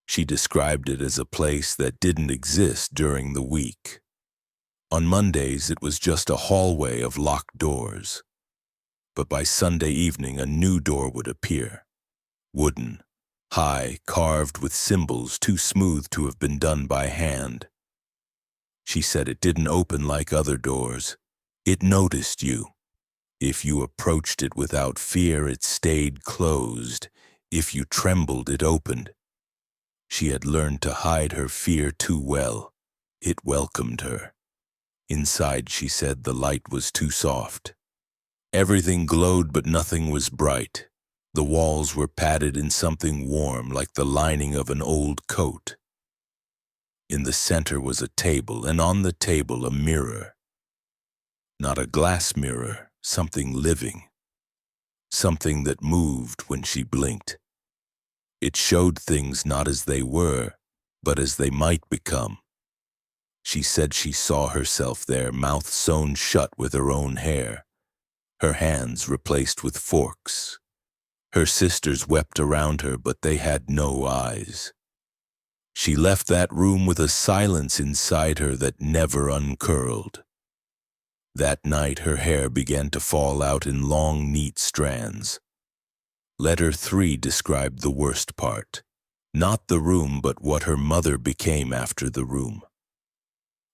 [SPEAKER 1] She described it as a place that didn't exist during the week. On Mondays, it was just a hallway of locked doors. But by Sunday evening, a new door would appear. Wooden, high, carved with symbols too smooth to have been done by hand. She said it didn't open like other doors. It noticed you. If you approached it without fear, it stayed closed. If you trembled, it opened. She had learned to hide her fear too well. It welcomed her. Inside, she said, the light was too soft. Everything glowed, but nothing was bright. The walls were padded in something warm, like the lining of an old coat. In the center was a table, and on the table a mirror. Not a glass mirror, something living. Something that moved when she blinked. It showed things not as they were, but as they might become. She said she saw herself there, mouth sewn shut with her own hair, her hands replaced with forks. Her sisters wept around her, but they had no eyes. She left that room with a silence inside her that never uncurled. That night her hair began to fall out in long, neat strands. Letter 3 described the worst part. Not the room, but what her mother became after the room.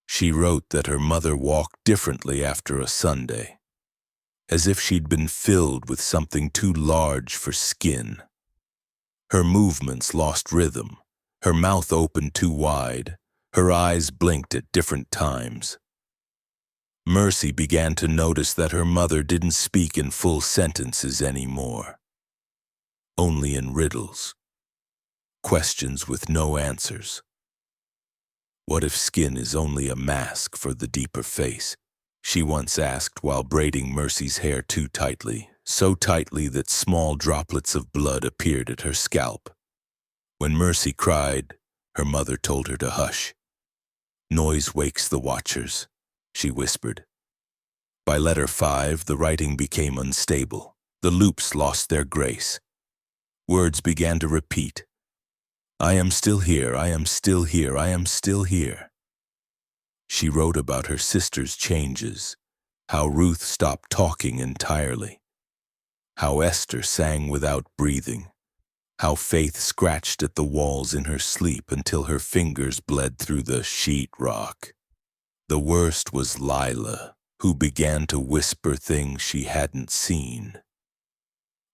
[SPEAKER 1] She wrote that her mother walked differently after a Sunday, as if she'd been filled with something too large for skin. Her movements lost rhythm. Her mouth opened too wide. Her eyes blinked at different times. Mercy began to notice that her mother didn't speak in full sentences anymore. Only in riddles. Questions with no answers. What if skin is only a mask for the deeper face? She once asked while braiding Mercy's hair too tightly, so tightly that small droplets of blood appeared at her scalp. When Mercy cried, her mother told her to hush. Noise wakes the watchers, she whispered. By letter 5, the writing became unstable. The loops lost their grace. Words began to repeat. I am still here, I am still here, I am still here. She wrote about her sister's changes, how Ruth stopped talking entirely, how Esther sang without breathing, how Faith scratched at the walls in her sleep until her fingers bled through the sheetrock. The worst was Lila, who began to whisper things she hadn't seen.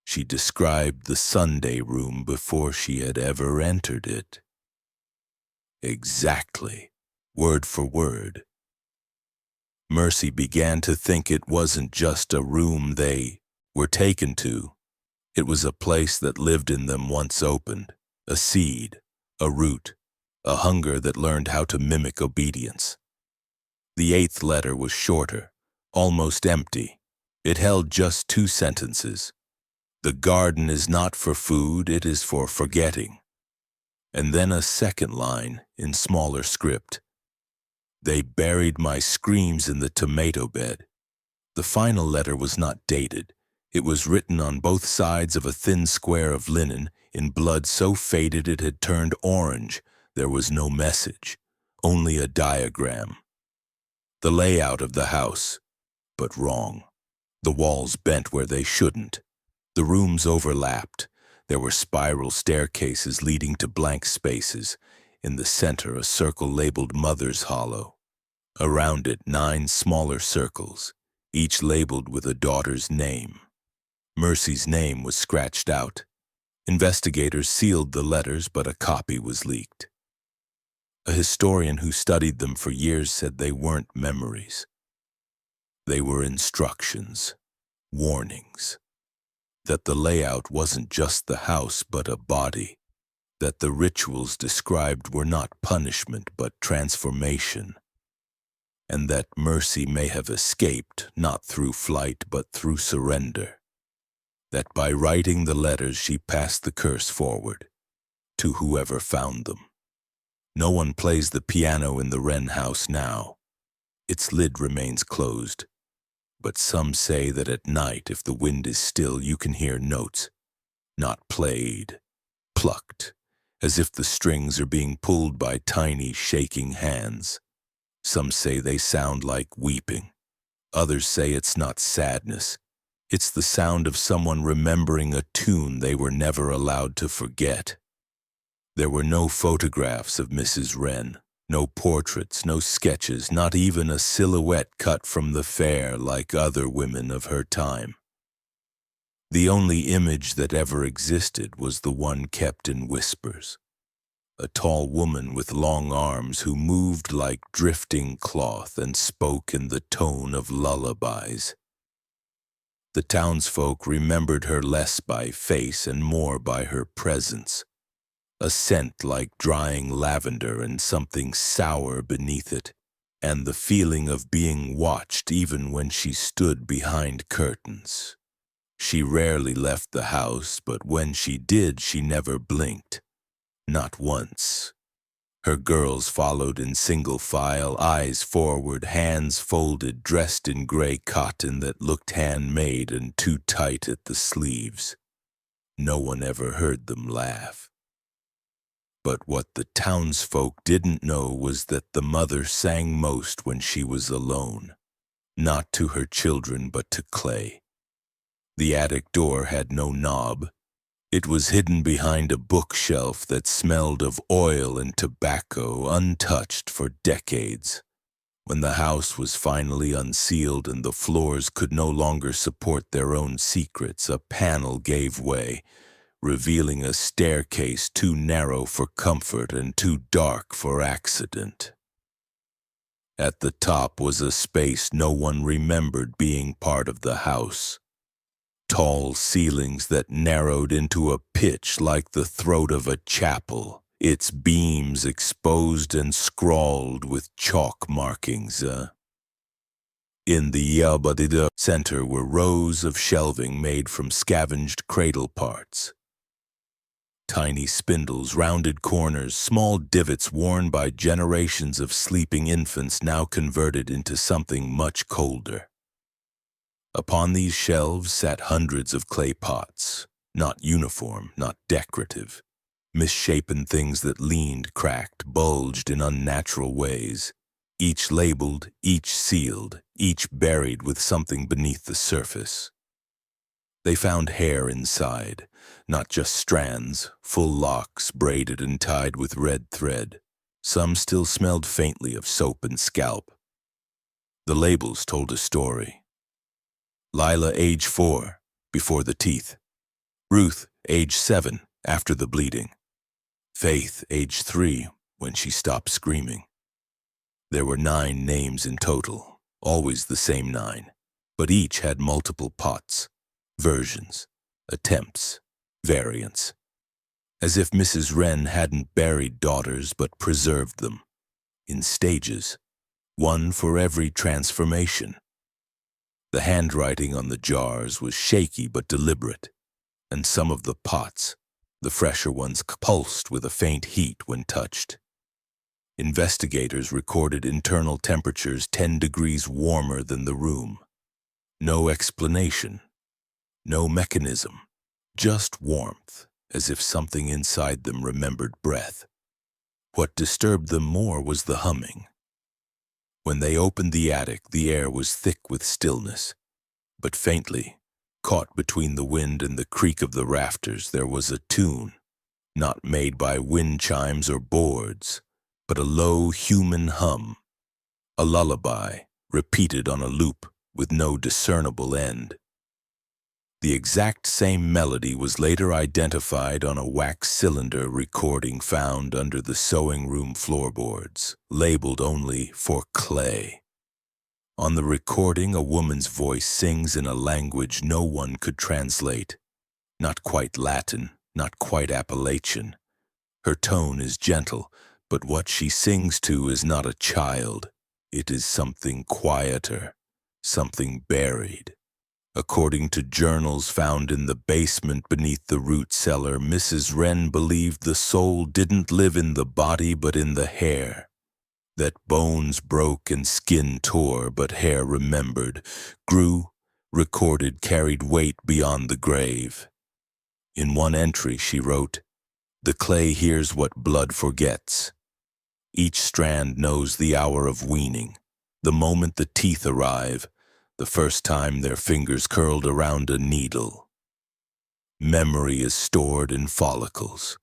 [SPEAKER 1] She described the Sunday room before she had ever entered it. Exactly, word for word. Mercy began to think it wasn't just a room they were taken to. It was a place that lived in them once opened, a seed, a root, a hunger that learned how to mimic obedience. The 8th letter was shorter, almost empty. It held just 2 sentences. The garden is not for food, it is for forgetting. And then a second line in smaller script. They buried my screams in the tomato bed. The final letter was not dated. It was written on both sides of a thin square of linen in blood so faded it had turned orange. There was no message, only a diagram. The layout of the house, but wrong. The walls bent where they shouldn't. The rooms overlapped. There were spiral staircases leading to blank spaces. In the center, a circle labeled Mother's Hollow. Around it, 9 smaller circles, each labeled with a daughter's name. Mercy's name was scratched out. Investigators sealed the letters, but a copy was leaked. A historian who studied them for years said they weren't memories. They were instructions, warnings, that the layout wasn't just the house but a body, that the rituals described were not punishment but transformation, and that Mercy may have escaped not through flight but through surrender, that by writing the letters she passed the curse forward to whoever found them. No one plays the piano in the Wren house now. Its lid remains closed, but some say that at night, if the wind is still, you can hear notes, not played, plucked, as if the strings are being pulled by tiny, shaking hands. Some say they sound like weeping. Others say it's not sadness. It's the sound of someone remembering a tune they were never allowed to forget. There were no photographs of Mrs. Wren, no portraits, no sketches, not even a silhouette cut from the fair like other women of her time. The only image that ever existed was the one kept in whispers. A tall woman with long arms who moved like drifting cloth and spoke in the tone of lullabies. The townsfolk remembered her less by face and more by her presence. A scent like drying lavender and something sour beneath it, and the feeling of being watched even when she stood behind curtains. She rarely left the house, but when she did, she never blinked. Not once. Her girls followed in single file, eyes forward, hands folded, dressed in gray cotton that looked handmade and too tight at the sleeves. No one ever heard them laugh. But what the townsfolk didn't know was that the mother sang most when she was alone, not to her children but to Clay. The attic door had no knob. It was hidden behind a bookshelf that smelled of oil and tobacco, untouched for decades. When the house was finally unsealed and the floors could no longer support their own secrets, a panel gave way, revealing a staircase too narrow for comfort and too dark for accident. At the top was a space no one remembered being part of the house. Tall ceilings that narrowed into a pitch like the throat of a chapel, its beams exposed and scrawled with chalk markings. In the Yabadida center were rows of shelving made from scavenged cradle parts. Tiny spindles, rounded corners, small divots worn by generations of sleeping infants now converted into something much colder. Upon these shelves sat hundreds of clay pots, not uniform, not decorative, misshapen things that leaned, cracked, bulged in unnatural ways, each labeled, each sealed, each buried with something beneath the surface. They found hair inside, not just strands, full locks braided and tied with red thread. Some still smelled faintly of soap and scalp. The labels told a story. Lila, age 4, before the teeth. Ruth, age 7, after the bleeding. Faith, age 3, when she stopped screaming. There were 9 names in total, always the same 9, but each had multiple pots, versions, attempts, variants. As if Mrs. Wren hadn't buried daughters but preserved them, in stages, one for every transformation. The handwriting on the jars was shaky but deliberate, and some of the pots, the fresher ones, pulsed with a faint heat when touched. Investigators recorded internal temperatures 10 degrees warmer than the room. No explanation, no mechanism, just warmth, as if something inside them remembered breath. What disturbed them more was the humming. When they opened the attic, the air was thick with stillness, but faintly, caught between the wind and the creak of the rafters, there was a tune, not made by wind chimes or boards, but a low human hum, a lullaby repeated on a loop with no discernible end. The exact same melody was later identified on a wax cylinder recording found under the sewing room floorboards, labeled only for Clay. On the recording, a woman's voice sings in a language no one could translate. Not quite Latin, not quite Appalachian. Her tone is gentle, but what she sings to is not a child. It is something quieter, something buried. According to journals found in the basement beneath the root cellar, Mrs. Wren believed the soul didn't live in the body but in the hair. That bones broke and skin tore, but hair remembered, grew, recorded, carried weight beyond the grave. In one entry she wrote, "The clay hears what blood forgets. Each strand knows the hour of weaning, the moment the teeth arrive, the first time their fingers curled around a needle. Memory is stored in follicles.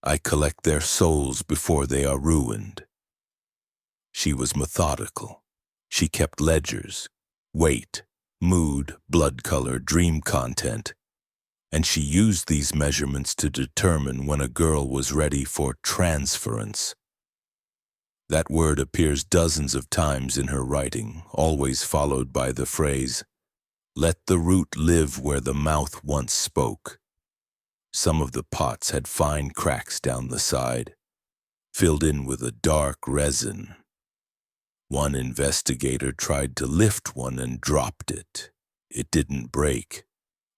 [SPEAKER 1] I collect their souls before they are ruined." She was methodical. She kept ledgers, weight, mood, blood color, dream content, and she used these measurements to determine when a girl was ready for transference. That word appears dozens of times in her writing, always followed by the phrase, "Let the root live where the mouth once spoke." Some of the pots had fine cracks down the side, filled in with a dark resin. One investigator tried to lift one and dropped it. It didn't break.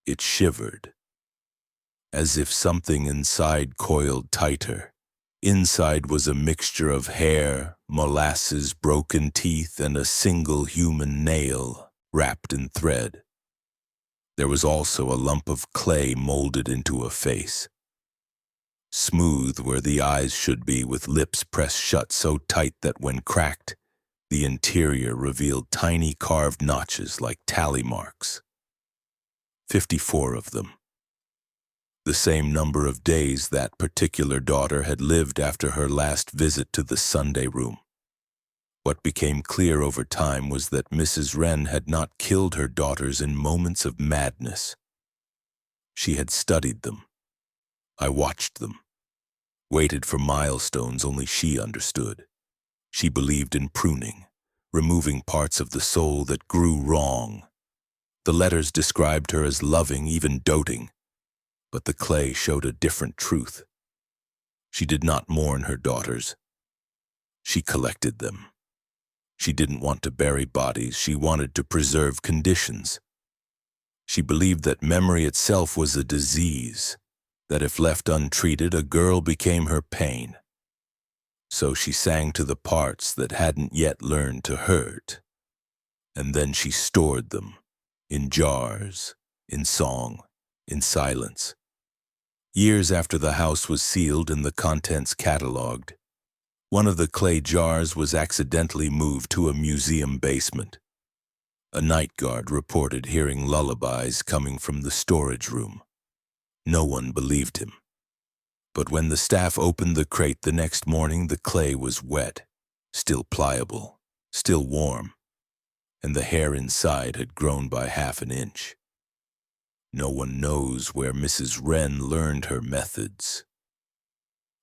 [SPEAKER 1] It shivered, as if something inside coiled tighter. Inside was a mixture of hair, molasses, broken teeth, and a single human nail wrapped in thread. There was also a lump of clay molded into a face. Smooth where the eyes should be, with lips pressed shut so tight that when cracked, the interior revealed tiny carved notches like tally marks. 54 of them. The same number of days that particular daughter had lived after her last visit to the Sunday room. What became clear over time was that Mrs. Wren had not killed her daughters in moments of madness. She had studied them. I watched them, waited for milestones only she understood. She believed in pruning, removing parts of the soul that grew wrong. The letters described her as loving, even doting. But the clay showed a different truth. She did not mourn her daughters. She collected them. She didn't want to bury bodies. She wanted to preserve conditions. She believed that memory itself was a disease, that if left untreated, a girl became her pain. So she sang to the parts that hadn't yet learned to hurt. And then she stored them, in jars, in song, in silence. Years after the house was sealed and the contents cataloged, one of the clay jars was accidentally moved to a museum basement. A night guard reported hearing lullabies coming from the storage room. No one believed him. But when the staff opened the crate the next morning, the clay was wet, still pliable, still warm, and the hair inside had grown by half an inch. No one knows where Mrs. Wren learned her methods.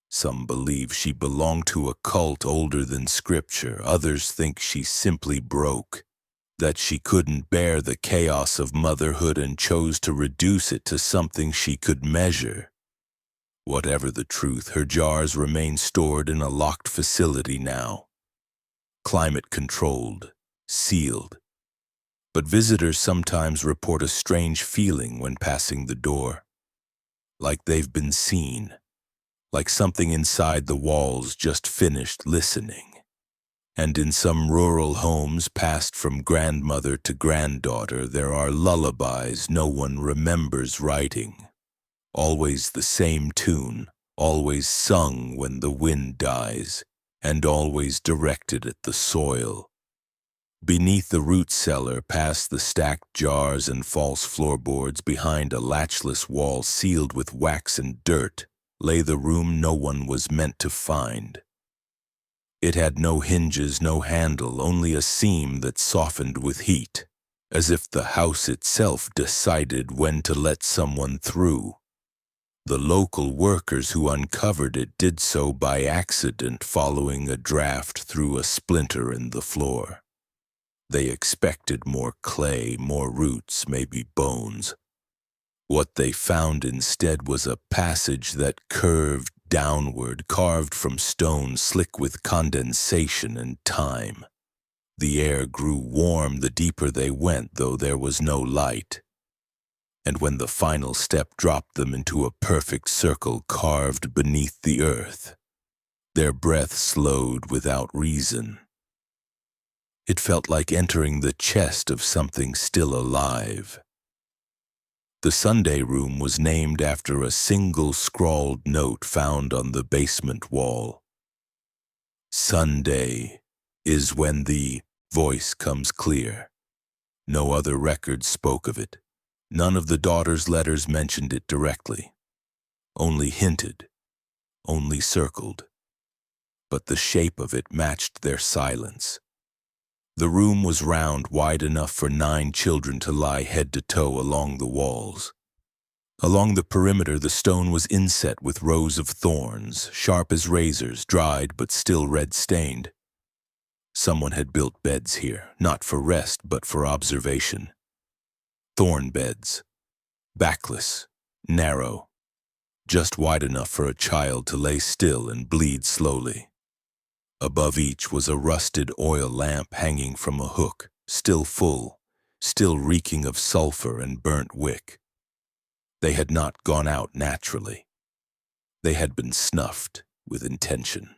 [SPEAKER 1] Some believe she belonged to a cult older than Scripture. Others think she simply broke, that she couldn't bear the chaos of motherhood and chose to reduce it to something she could measure. Whatever the truth, her jars remain stored in a locked facility now, climate-controlled, sealed. But visitors sometimes report a strange feeling when passing the door, like they've been seen, like something inside the walls just finished listening. And in some rural homes passed from grandmother to granddaughter, there are lullabies no one remembers writing. Always the same tune, always sung when the wind dies, and always directed at the soil. Beneath the root cellar, past the stacked jars and false floorboards, behind a latchless wall sealed with wax and dirt, lay the room no one was meant to find. It had no hinges, no handle, only a seam that softened with heat, as if the house itself decided when to let someone through. The local workers who uncovered it did so by accident, following a draft through a splinter in the floor. They expected more clay, more roots, maybe bones. What they found instead was a passage that curved downward, carved from stone, slick with condensation and time. The air grew warm the deeper they went, though there was no light. And when the final step dropped them into a perfect circle carved beneath the earth, their breath slowed without reason. It felt like entering the chest of something still alive. The Sunday room was named after a single scrawled note found on the basement wall. Sunday is when the voice comes clear. No other record spoke of it. None of the daughter's letters mentioned it directly. Only hinted, only circled. But the shape of it matched their silence. The room was round, wide enough for 9 children to lie head to toe along the walls. Along the perimeter, the stone was inset with rows of thorns, sharp as razors, dried but still red-stained. Someone had built beds here, not for rest but for observation. Thorn beds, backless, narrow, just wide enough for a child to lay still and bleed slowly. Above each was a rusted oil lamp hanging from a hook, still full, still reeking of sulfur and burnt wick. They had not gone out naturally. They had been snuffed with intention.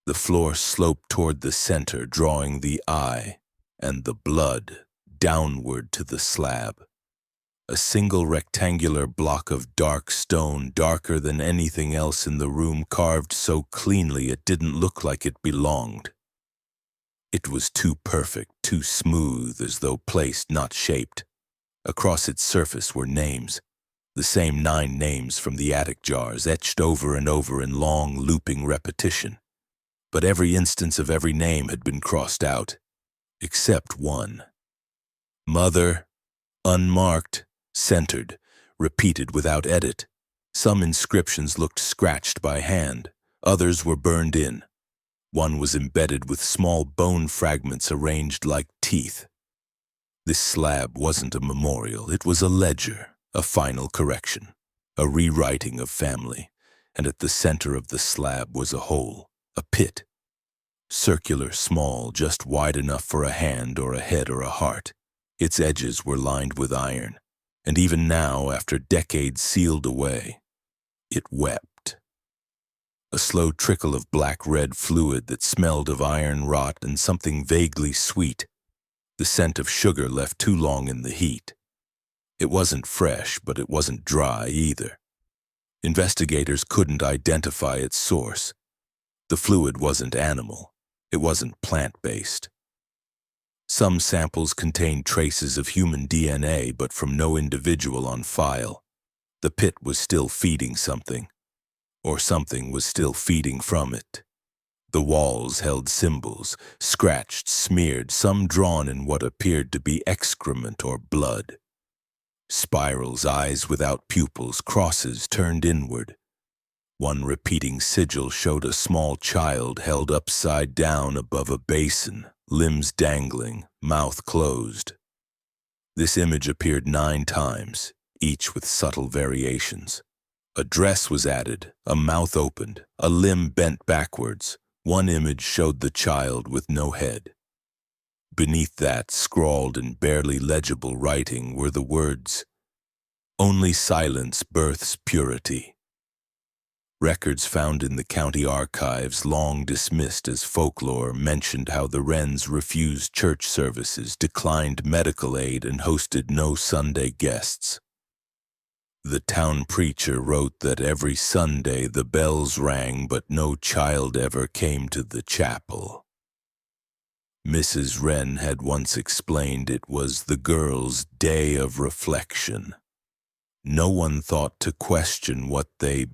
[SPEAKER 1] The floor sloped toward the center, drawing the eye and the blood downward to the slab. A single rectangular block of dark stone, darker than anything else in the room, carved so cleanly it didn't look like it belonged. It was too perfect, too smooth, as though placed, not shaped. Across its surface were names, the same 9 names from the attic jars, etched over and over in long, looping repetition. But every instance of every name had been crossed out, except one. Mother, unmarked, centered, repeated without edit. Some inscriptions looked scratched by hand, others were burned in. One was embedded with small bone fragments arranged like teeth. This slab wasn't a memorial, it was a ledger, a final correction, a rewriting of family, and at the center of the slab was a hole, a pit. Circular, small, just wide enough for a hand or a head or a heart. Its edges were lined with iron, and even now, after decades sealed away, it wept. A slow trickle of black-red fluid that smelled of iron rot and something vaguely sweet. The scent of sugar left too long in the heat. It wasn't fresh, but it wasn't dry either. Investigators couldn't identify its source. The fluid wasn't animal. It wasn't plant-based. Some samples contained traces of human DNA, but from no individual on file. The pit was still feeding something, or something was still feeding from it. The walls held symbols, scratched, smeared, some drawn in what appeared to be excrement or blood. Spirals, eyes without pupils, crosses turned inward. One repeating sigil showed a small child held upside down above a basin, limbs dangling, mouth closed. This image appeared 9 times, each with subtle variations. A dress was added, a mouth opened, a limb bent backwards. One image showed the child with no head. Beneath that, scrawled in barely legible writing, were the words, "Only silence births purity." Records found in the county archives, long dismissed as folklore, mentioned how the Wrens refused church services, declined medical aid, and hosted no Sunday guests. The town preacher wrote that every Sunday the bells rang, but no child ever came to the chapel. Mrs. Wren had once explained it was the girls' day of reflection. No one thought to question what they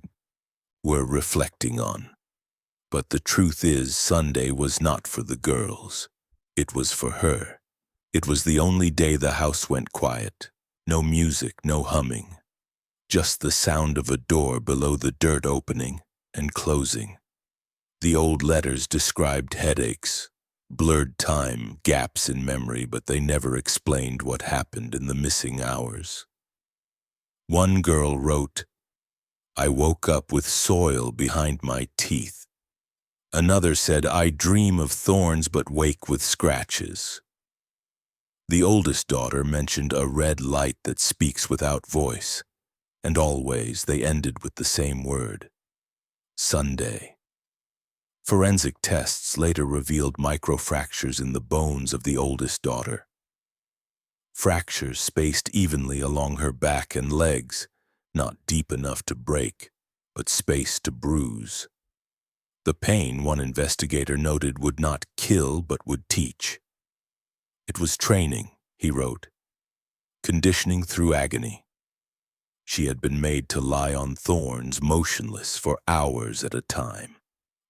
[SPEAKER 1] were reflecting on. But the truth is, Sunday was not for the girls. It was for her. It was the only day the house went quiet. No music, no humming. Just the sound of a door below the dirt opening and closing. The old letters described headaches, blurred time, gaps in memory, but they never explained what happened in the missing hours. One girl wrote, "I woke up with soil behind my teeth." Another said, "I dream of thorns but wake with scratches." The oldest daughter mentioned a red light that speaks without voice, and always they ended with the same word: Sunday. Forensic tests later revealed microfractures in the bones of the oldest daughter. Fractures spaced evenly along her back and legs, not deep enough to break, but spaced to bruise. The pain, one investigator noted, would not kill but would teach. It was training, he wrote, conditioning through agony. She had been made to lie on thorns, motionless, for hours at a time.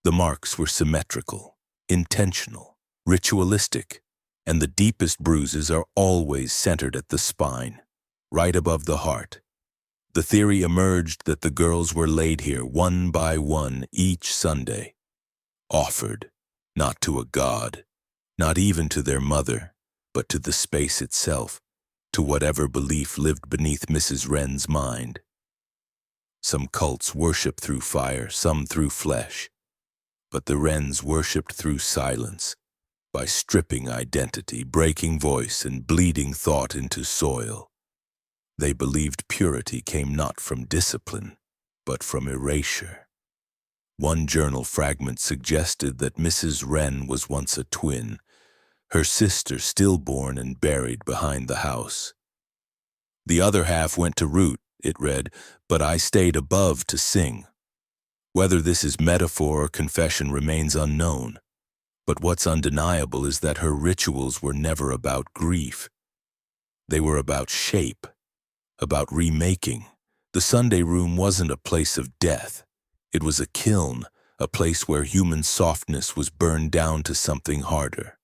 [SPEAKER 1] The marks were symmetrical, intentional, ritualistic, and the deepest bruises are always centered at the spine, right above the heart. The theory emerged that the girls were laid here one by one each Sunday, offered, not to a god, not even to their mother, but to the space itself, to whatever belief lived beneath Mrs. Wren's mind. Some cults worship through fire, some through flesh, but the Wrens worshipped through silence, by stripping identity, breaking voice, and bleeding thought into soil. They believed purity came not from discipline, but from erasure. One journal fragment suggested that Mrs. Wren was once a twin, her sister stillborn and buried behind the house. "The other half went to root," it read, "but I stayed above to sing." Whether this is metaphor or confession remains unknown, but what's undeniable is that her rituals were never about grief. They were about shape, about remaking. The Sunday room wasn't a place of death. It was a kiln, a place where human softness was burned down to something harder,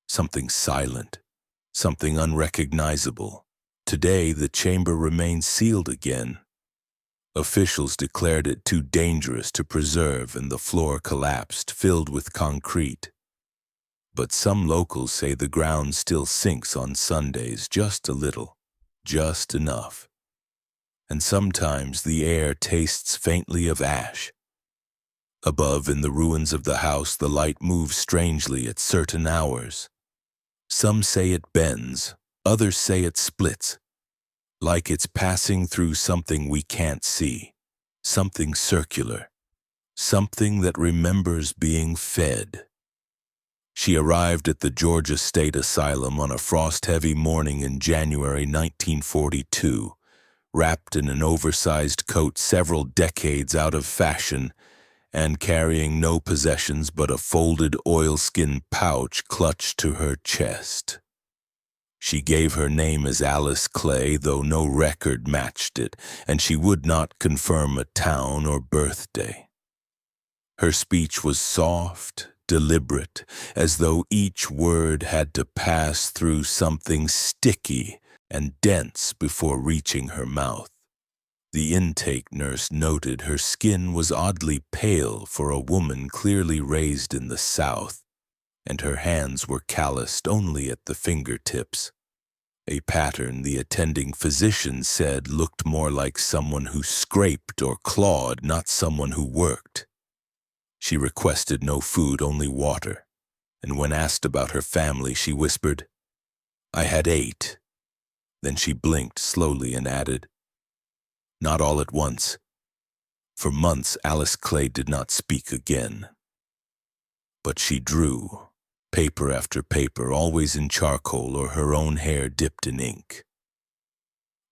[SPEAKER 1] something silent, something unrecognizable. Today, the chamber remains sealed again. Officials declared it too dangerous to preserve, and the floor collapsed, filled with concrete. But some locals say the ground still sinks on Sundays, just a little, just enough. And sometimes the air tastes faintly of ash. Above, in the ruins of the house, the light moves strangely at certain hours. Some say it bends, others say it splits, like it's passing through something we can't see, something circular, something that remembers being fed. She arrived at the Georgia State Asylum on a frost-heavy morning in January 1942, wrapped in an oversized coat several decades out of fashion and carrying no possessions but a folded oilskin pouch clutched to her chest. She gave her name as Alice Clay, though no record matched it, and she would not confirm a town or birthday. Her speech was soft, deliberate, as though each word had to pass through something sticky and dense before reaching her mouth. The intake nurse noted her skin was oddly pale for a woman clearly raised in the South, and her hands were calloused only at the fingertips, a pattern the attending physician said looked more like someone who scraped or clawed, not someone who worked. She requested no food, only water, and when asked about her family, she whispered, "I had 8. Then she blinked slowly and added, "Not all at once." For months, Alice Clay did not speak again. But she drew, paper after paper, always in charcoal or her own hair dipped in ink.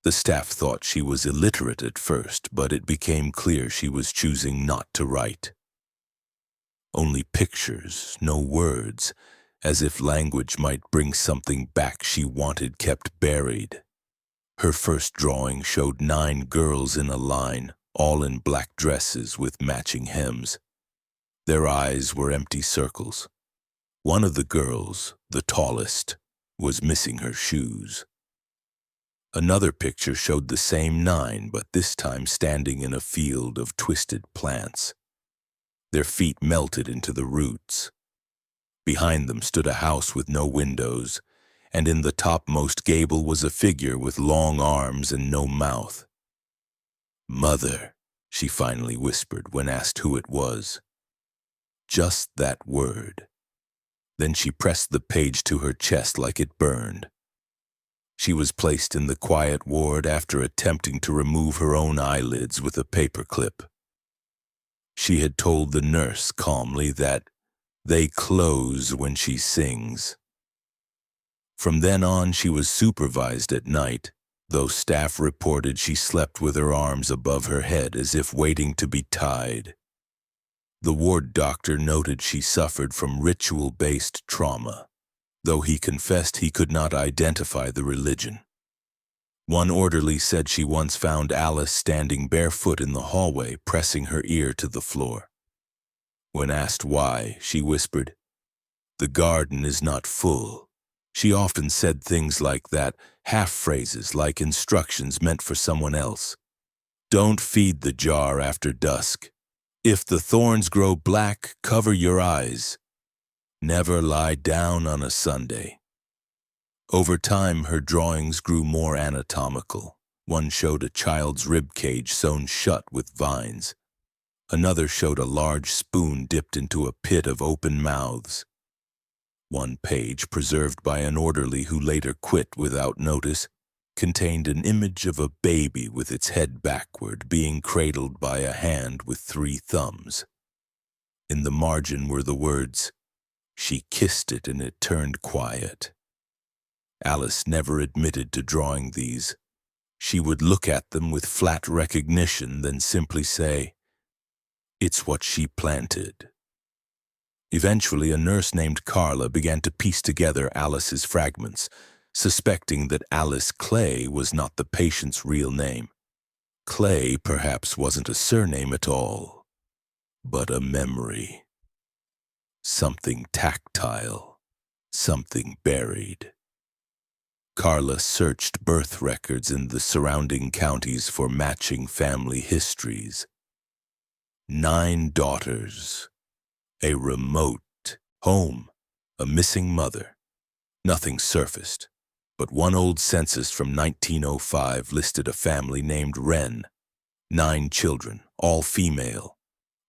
[SPEAKER 1] The staff thought she was illiterate at first, but it became clear she was choosing not to write. Only pictures, no words, as if language might bring something back she wanted kept buried. Her first drawing showed 9 girls in a line, all in black dresses with matching hems. Their eyes were empty circles. One of the girls, the tallest, was missing her shoes. Another picture showed the same 9, but this time standing in a field of twisted plants. Their feet melted into the roots. Behind them stood a house with no windows, and in the topmost gable was a figure with long arms and no mouth. "Mother," she finally whispered when asked who it was. Just that word. Then she pressed the page to her chest like it burned. She was placed in the quiet ward after attempting to remove her own eyelids with a paperclip. She had told the nurse calmly that they close when she sings. From then on, she was supervised at night, though staff reported she slept with her arms above her head as if waiting to be tied. The ward doctor noted she suffered from ritual-based trauma, though he confessed he could not identify the religion. One orderly said she once found Alice standing barefoot in the hallway, pressing her ear to the floor. When asked why, she whispered, "The garden is not full." She often said things like that, half-phrases like instructions meant for someone else. "Don't feed the jar after dusk. If the thorns grow black, cover your eyes. Never lie down on a Sunday." Over time, her drawings grew more anatomical. One showed a child's rib cage sewn shut with vines. Another showed a large spoon dipped into a pit of open mouths. One page, preserved by an orderly who later quit without notice, contained an image of a baby with its head backward being cradled by a hand with 3 thumbs. In the margin were the words, "She kissed it and it turned quiet." Alice never admitted to drawing these. She would look at them with flat recognition, then simply say, "It's what she planted." Eventually, a nurse named Carla began to piece together Alice's fragments, suspecting that Alice Clay was not the patient's real name. Clay perhaps wasn't a surname at all, but a memory. Something tactile, something buried. Carla searched birth records in the surrounding counties for matching family histories. 9 daughters. A remote home, a missing mother. Nothing surfaced, but one old census from 1905 listed a family named Wren. 9 children, all female.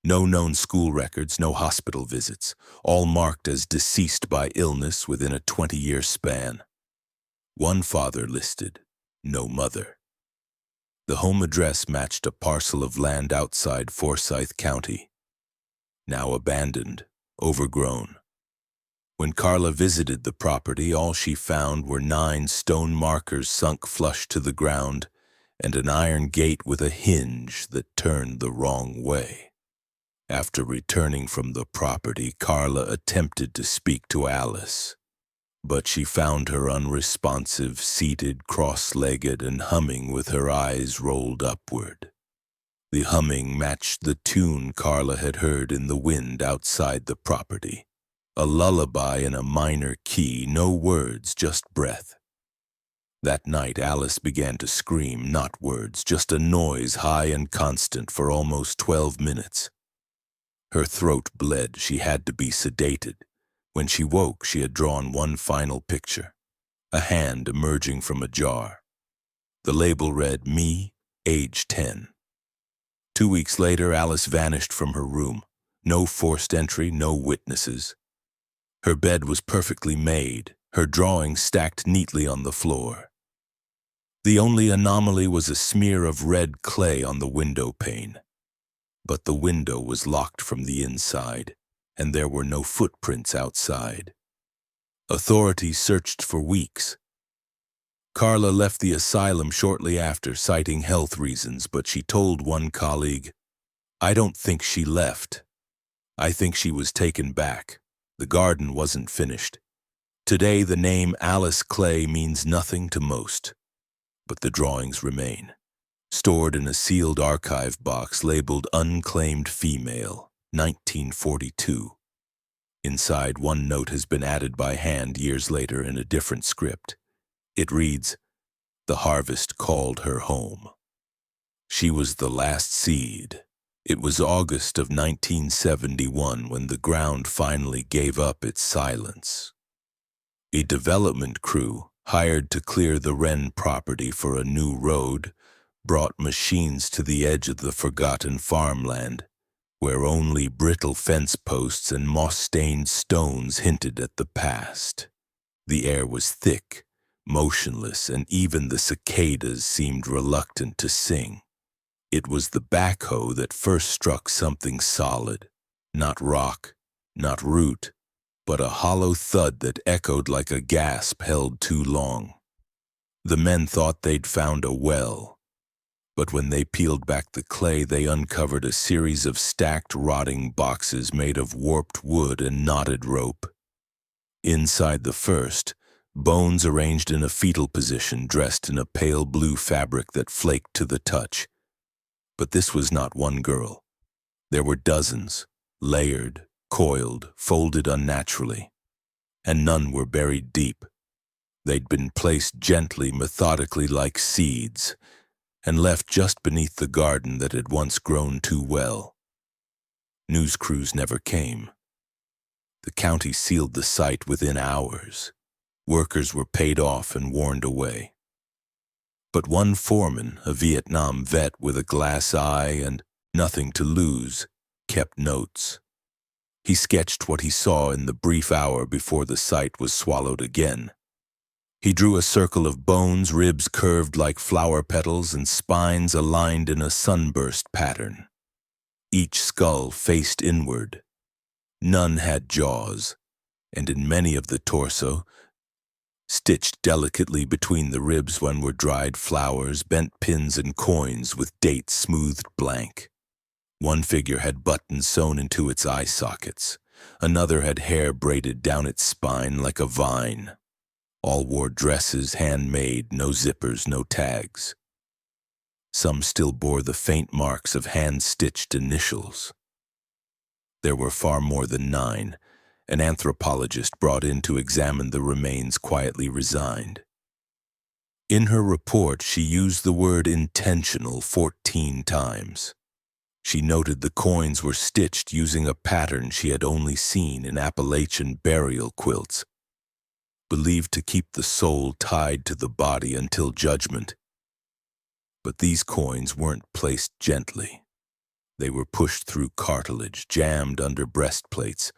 [SPEAKER 1] No known school records, no hospital visits, all marked as deceased by illness within a 20-year span. One father listed, no mother. The home address matched a parcel of land outside Forsyth County, now abandoned, overgrown. When Carla visited the property, all she found were 9 stone markers sunk flush to the ground and an iron gate with a hinge that turned the wrong way. After returning from the property, Carla attempted to speak to Alice, but she found her unresponsive, seated cross-legged and humming with her eyes rolled upward. The humming matched the tune Carla had heard in the wind outside the property. A lullaby in a minor key, no words, just breath. That night, Alice began to scream, not words, just a noise high and constant for almost 12 minutes. Her throat bled, she had to be sedated. When she woke, she had drawn one final picture, a hand emerging from a jar. The label read, "Me, age 10. 2 weeks later, Alice vanished from her room. No forced entry, no witnesses. Her bed was perfectly made, her drawings stacked neatly on the floor. The only anomaly was a smear of red clay on the window pane. But the window was locked from the inside, and there were no footprints outside. Authorities searched for weeks. Carla left the asylum shortly after, citing health reasons, but she told one colleague, "I don't think she left. I think she was taken back. The garden wasn't finished." Today, the name Alice Clay means nothing to most, but the drawings remain. stored in a sealed archive box labeled Unclaimed Female, 1942. Inside, one note has been added by hand years later in a different script. It reads, "The harvest called her home. She was the last seed." It was August of 1971 when the ground finally gave up its silence. A development crew, hired to clear the Wren property for a new road, brought machines to the edge of the forgotten farmland, where only brittle fence posts and moss-stained stones hinted at the past. The air was thick, motionless, and even the cicadas seemed reluctant to sing. It was the backhoe that first struck something solid, not rock, not root, but a hollow thud that echoed like a gasp held too long. The men thought they'd found a well, but when they peeled back the clay, they uncovered a series of stacked, rotting boxes made of warped wood and knotted rope. Inside the first, bones arranged in a fetal position, dressed in a pale blue fabric that flaked to the touch. But this was not one girl. There were dozens, layered, coiled, folded unnaturally, and none were buried deep. They'd been placed gently, methodically, like seeds, and left just beneath the garden that had once grown too well. News crews never came. The county sealed the site within hours. Workers were paid off and warned away. But one foreman, a Vietnam vet with a glass eye and nothing to lose, kept notes. He sketched what he saw in the brief hour before the site was swallowed again. He drew a circle of bones, ribs curved like flower petals, and spines aligned in a sunburst pattern. Each skull faced inward. None had jaws, and in many of the torso, stitched delicately between the ribs were dried flowers, bent pins, and coins with dates smoothed blank. One figure had buttons sewn into its eye sockets. Another had hair braided down its spine like a vine. All wore dresses, handmade, no zippers, no tags. Some still bore the faint marks of hand-stitched initials. There were far more than 9. An anthropologist brought in to examine the remains quietly resigned. In her report, she used the word intentional 14 times. She noted the coins were stitched using a pattern she had only seen in Appalachian burial quilts, believed to keep the soul tied to the body until judgment. But these coins weren't placed gently. They were pushed through cartilage, jammed under breastplates,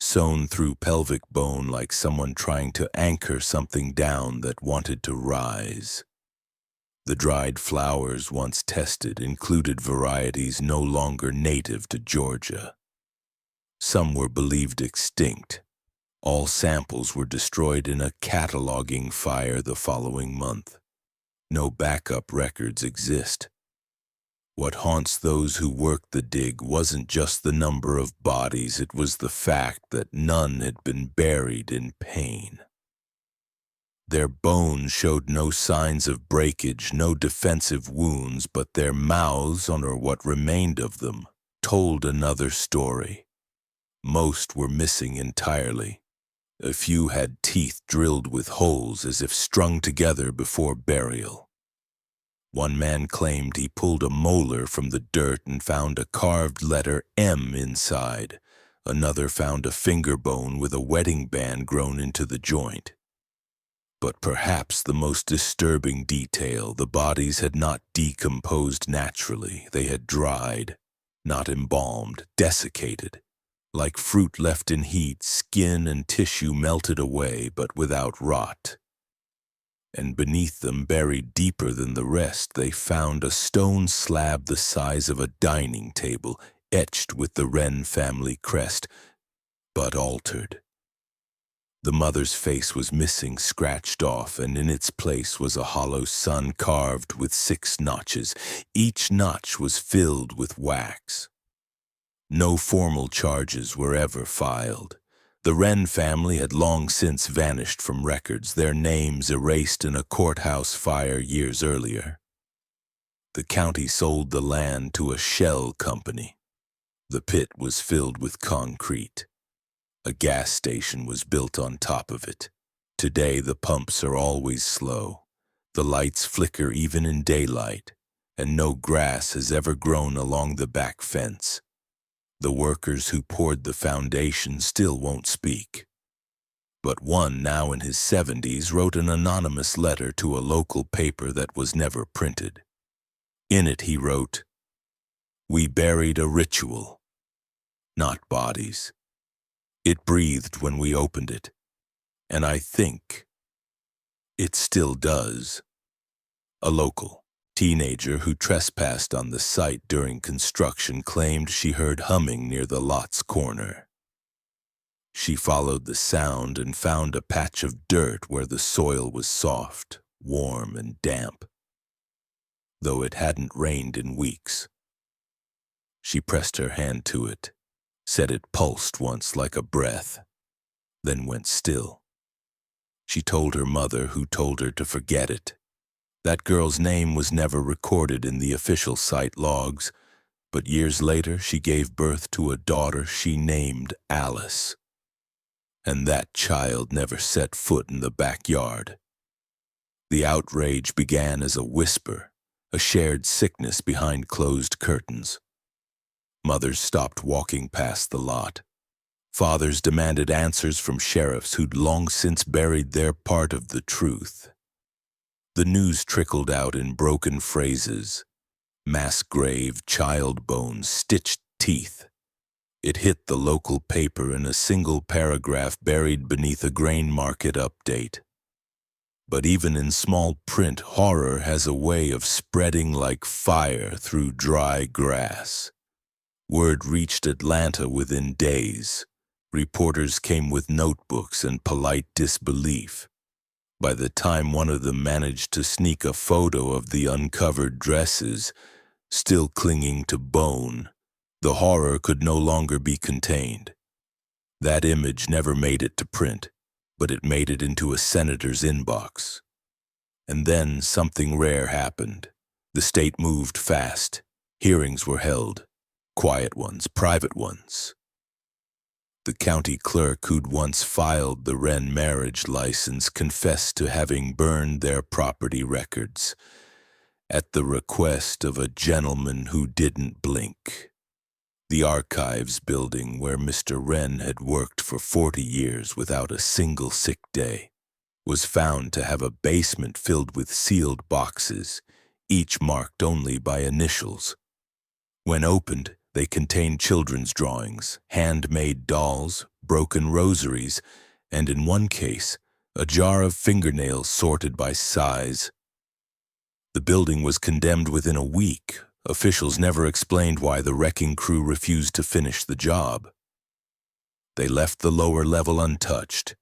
[SPEAKER 1] sewn through pelvic bone like someone trying to anchor something down that wanted to rise. The dried flowers once tested included varieties no longer native to Georgia. Some were believed extinct. All samples were destroyed in a cataloging fire the following month. No backup records exist. What haunts those who worked the dig wasn't just the number of bodies, it was the fact that none had been buried in pain. Their bones showed no signs of breakage, no defensive wounds, but their mouths, or what remained of them, told another story. Most were missing entirely. A few had teeth drilled with holes as if strung together before burial. One man claimed he pulled a molar from the dirt and found a carved letter M inside. Another found a finger bone with a wedding band grown into the joint. But perhaps the most disturbing detail, the bodies had not decomposed naturally. They had dried, not embalmed, desiccated. Like fruit left in heat, skin and tissue melted away, but without rot. And beneath them, buried deeper than the rest, they found a stone slab the size of a dining table, etched with the Wren family crest, but altered. The mother's face was missing, scratched off, and in its place was a hollow sun carved with 6 notches. Each notch was filled with wax. No formal charges were ever filed. The Wren family had long since vanished from records, their names erased in a courthouse fire years earlier. The county sold the land to a shell company. The pit was filled with concrete. A gas station was built on top of it. Today the pumps are always slow. The lights flicker even in daylight, and no grass has ever grown along the back fence. The workers who poured the foundation still won't speak. But one, now in his 70s, wrote an anonymous letter to a local paper that was never printed. In it he wrote, "We buried a ritual, not bodies. It breathed when we opened it, and I think it still does." A local teenager who trespassed on the site during construction claimed she heard humming near the lot's corner. She followed the sound and found a patch of dirt where the soil was soft, warm, and damp, though it hadn't rained in weeks. She pressed her hand to it, said it pulsed once like a breath, then went still. She told her mother, who told her to forget it. That girl's name was never recorded in the official site logs, but years later she gave birth to a daughter she named Alice. And that child never set foot in the backyard. The outrage began as a whisper, a shared sickness behind closed curtains. Mothers stopped walking past the lot. Fathers demanded answers from sheriffs who'd long since buried their part of the truth. The news trickled out in broken phrases: mass grave, child bones, stitched teeth. It hit the local paper in a single paragraph buried beneath a grain market update. But even in small print, horror has a way of spreading like fire through dry grass. Word reached Atlanta within days. Reporters came with notebooks and polite disbelief. By the time one of them managed to sneak a photo of the uncovered dresses, still clinging to bone, the horror could no longer be contained. That image never made it to print, but it made it into a senator's inbox. And then something rare happened. The state moved fast. Hearings were held. Quiet ones, private ones. The county clerk who'd once filed the Wren marriage license confessed to having burned their property records at the request of a gentleman who didn't blink. The archives building where Mr. Wren had worked for 40 years without a single sick day was found to have a basement filled with sealed boxes, each marked only by initials. When opened, they contained children's drawings, handmade dolls, broken rosaries, and in one case, a jar of fingernails sorted by size. The building was condemned within a week. Officials never explained why the wrecking crew refused to finish the job. They left the lower level untouched.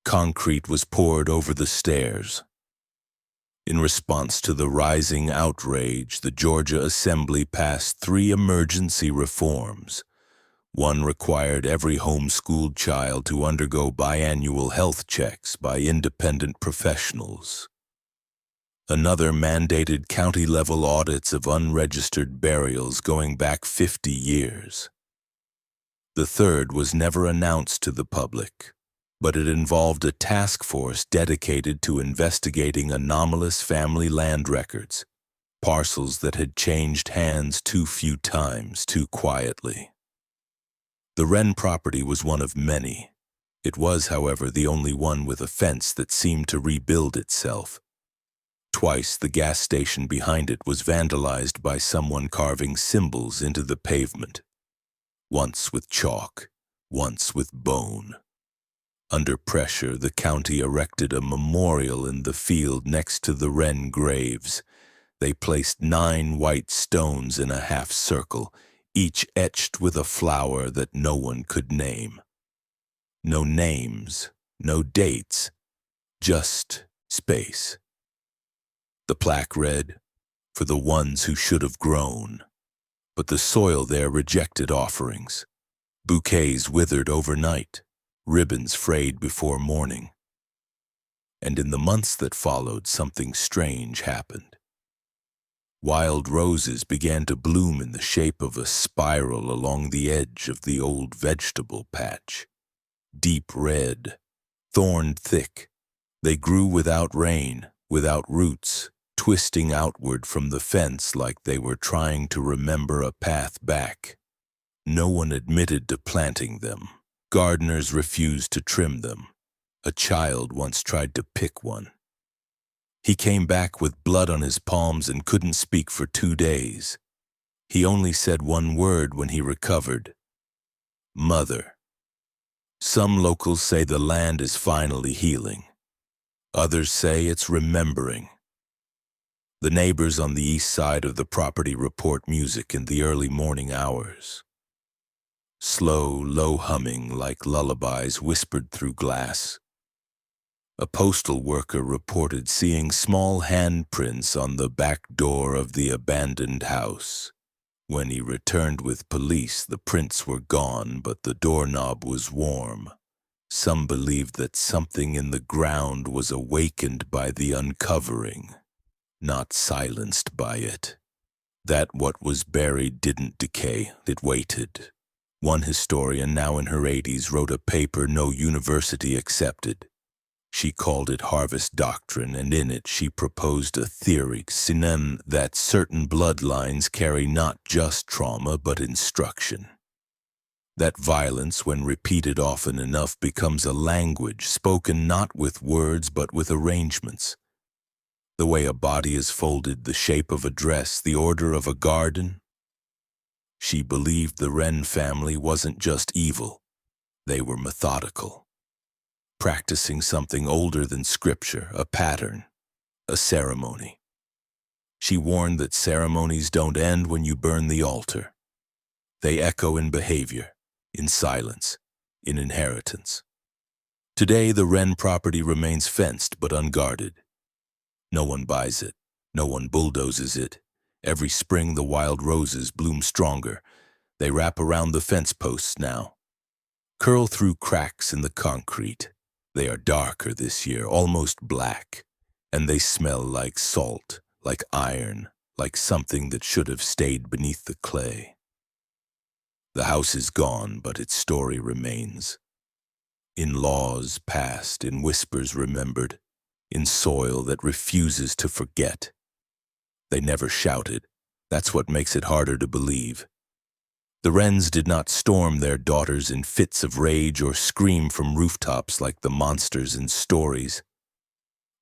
[SPEAKER 1] Concrete was poured over the stairs. In response to the rising outrage, the Georgia Assembly passed 3 emergency reforms. One required every homeschooled child to undergo biannual health checks by independent professionals. Another mandated county-level audits of unregistered burials going back 50 years. The third was never announced to the public, but it involved a task force dedicated to investigating anomalous family land records, parcels that had changed hands too few times, too quietly. The Wren property was one of many. It was, however, the only one with a fence that seemed to rebuild itself. Twice the gas station behind it was vandalized by someone carving symbols into the pavement. Once with chalk, once with bone. Under pressure, the county erected a memorial in the field next to the Wren graves. They placed 9 white stones in a half circle, each etched with a flower that no one could name. No names, no dates, just space. The plaque read, "For the ones who should have grown." But the soil there rejected offerings. Bouquets withered overnight, ribbons frayed before morning. And in the months that followed, something strange happened. Wild roses began to bloom in the shape of a spiral along the edge of the old vegetable patch. Deep red, thorned thick, they grew without rain, without roots, twisting outward from the fence like they were trying to remember a path back. No one admitted to planting them. Gardeners refused to trim them. A child once tried to pick one. He came back with blood on his palms and couldn't speak for 2 days. He only said one word when he recovered: Mother. Some locals say the land is finally healing. Others say it's remembering. The neighbors on the east side of the property report music in the early morning hours. Slow, low humming like lullabies whispered through glass. A postal worker reported seeing small handprints on the back door of the abandoned house. When he returned with police, the prints were gone, but the doorknob was warm. Some believed that something in the ground was awakened by the uncovering, not silenced by it. That what was buried didn't decay, it waited. One historian, now in her 80s, wrote a paper no university accepted. She called it Harvest Doctrine, and in it she proposed a theory, sinem, that certain bloodlines carry not just trauma but instruction. That violence, when repeated often enough, becomes a language spoken not with words but with arrangements. The way a body is folded, the shape of a dress, the order of a garden. She believed the Wren family wasn't just evil, they were methodical, practicing something older than scripture, a pattern, a ceremony. She warned that ceremonies don't end when you burn the altar. They echo in behavior, in silence, in inheritance. Today, the Wren property remains fenced but unguarded. No one buys it, no one bulldozes it. Every spring the wild roses bloom stronger. They wrap around the fence posts now, curl through cracks in the concrete. They are darker this year, almost black, and they smell like salt, like iron, like something that should have stayed beneath the clay. The house is gone, but its story remains. In laws passed, in whispers remembered, in soil that refuses to forget. They never shouted. That's what makes it harder to believe. The Wrens did not storm their daughters in fits of rage or scream from rooftops like the monsters in stories.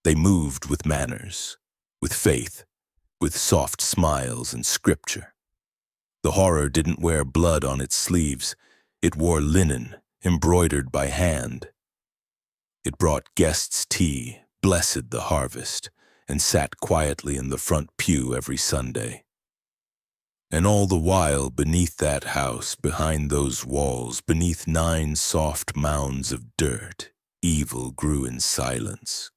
[SPEAKER 1] They moved with manners, with faith, with soft smiles and scripture. The horror didn't wear blood on its sleeves. It wore linen, embroidered by hand. It brought guests tea, blessed the harvest, and sat quietly in the front pew every Sunday. And all the while, beneath that house, behind those walls, beneath 9 soft mounds of dirt, evil grew in silence.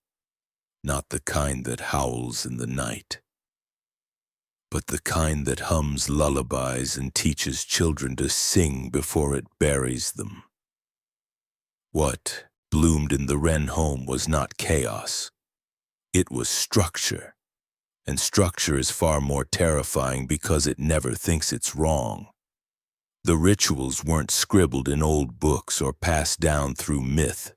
[SPEAKER 1] Not the kind that howls in the night, but the kind that hums lullabies and teaches children to sing before it buries them. What bloomed in the Wren home was not chaos. It was structure, and structure is far more terrifying because it never thinks it's wrong. The rituals weren't scribbled in old books or passed down through myth.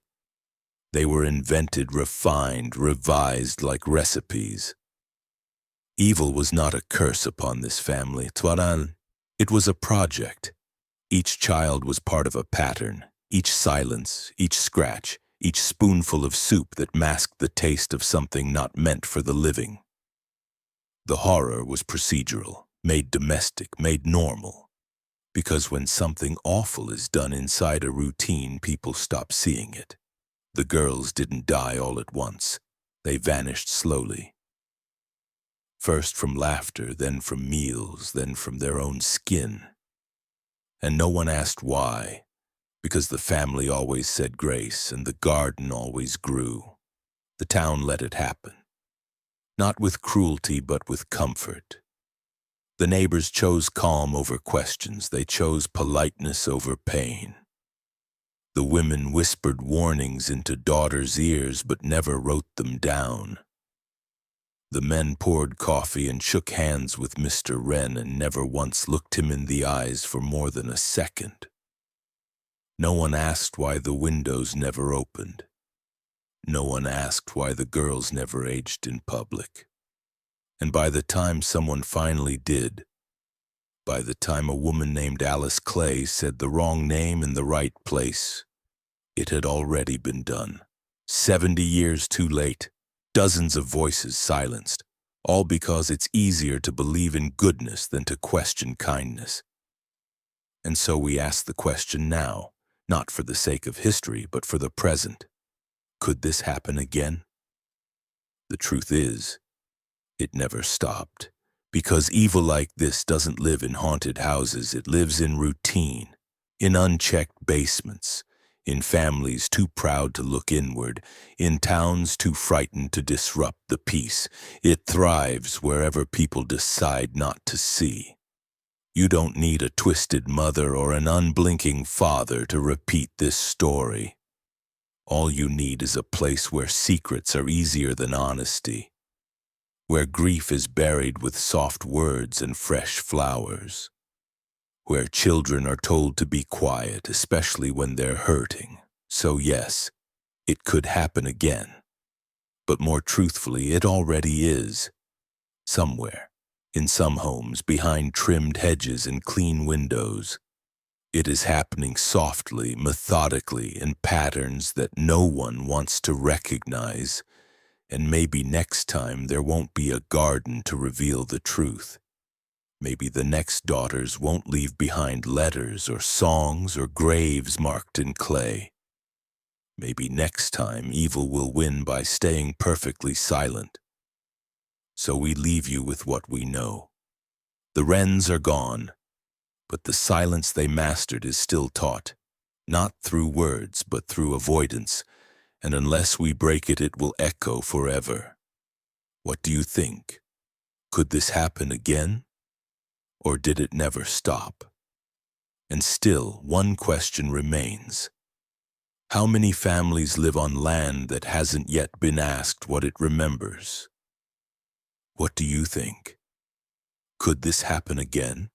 [SPEAKER 1] They were invented, refined, revised like recipes. Evil was not a curse upon this family, Twaran. It was a project. Each child was part of a pattern, each silence, each scratch, each spoonful of soup that masked the taste of something not meant for the living. The horror was procedural, made domestic, made normal. Because when something awful is done inside a routine, people stop seeing it. The girls didn't die all at once. They vanished slowly. First from laughter, then from meals, then from their own skin. And no one asked why. Because the family always said grace and the garden always grew. The town let it happen. Not with cruelty, but with comfort. The neighbors chose calm over questions. They chose politeness over pain. The women whispered warnings into daughters' ears, but never wrote them down. The men poured coffee and shook hands with Mr. Wren and never once looked him in the eyes for more than a second. No one asked why the windows never opened. No one asked why the girls never aged in public. And by the time someone finally did, by the time a woman named Alice Clay said the wrong name in the right place, it had already been done. 70 years too late, dozens of voices silenced, all because it's easier to believe in goodness than to question kindness. And so we ask the question now, not for the sake of history, but for the present. Could this happen again? The truth is, it never stopped. Because evil like this doesn't live in haunted houses, it lives in routine, in unchecked basements, in families too proud to look inward, in towns too frightened to disrupt the peace. It thrives wherever people decide not to see. You don't need a twisted mother or an unblinking father to repeat this story. All you need is a place where secrets are easier than honesty, where grief is buried with soft words and fresh flowers, where children are told to be quiet, especially when they're hurting. So yes, it could happen again. But more truthfully, it already is. Somewhere, in some homes, behind trimmed hedges and clean windows. It is happening softly, methodically, in patterns that no one wants to recognize. And maybe next time there won't be a garden to reveal the truth. Maybe the next daughters won't leave behind letters or songs or graves marked in clay. Maybe next time evil will win by staying perfectly silent. So we leave you with what we know. The Wrens are gone, but the silence they mastered is still taught, not through words but through avoidance, and unless we break it, it will echo forever. What do you think? Could this happen again? Or did it never stop? And still, one question remains. How many families live on land that hasn't yet been asked what it remembers? What do you think? Could this happen again?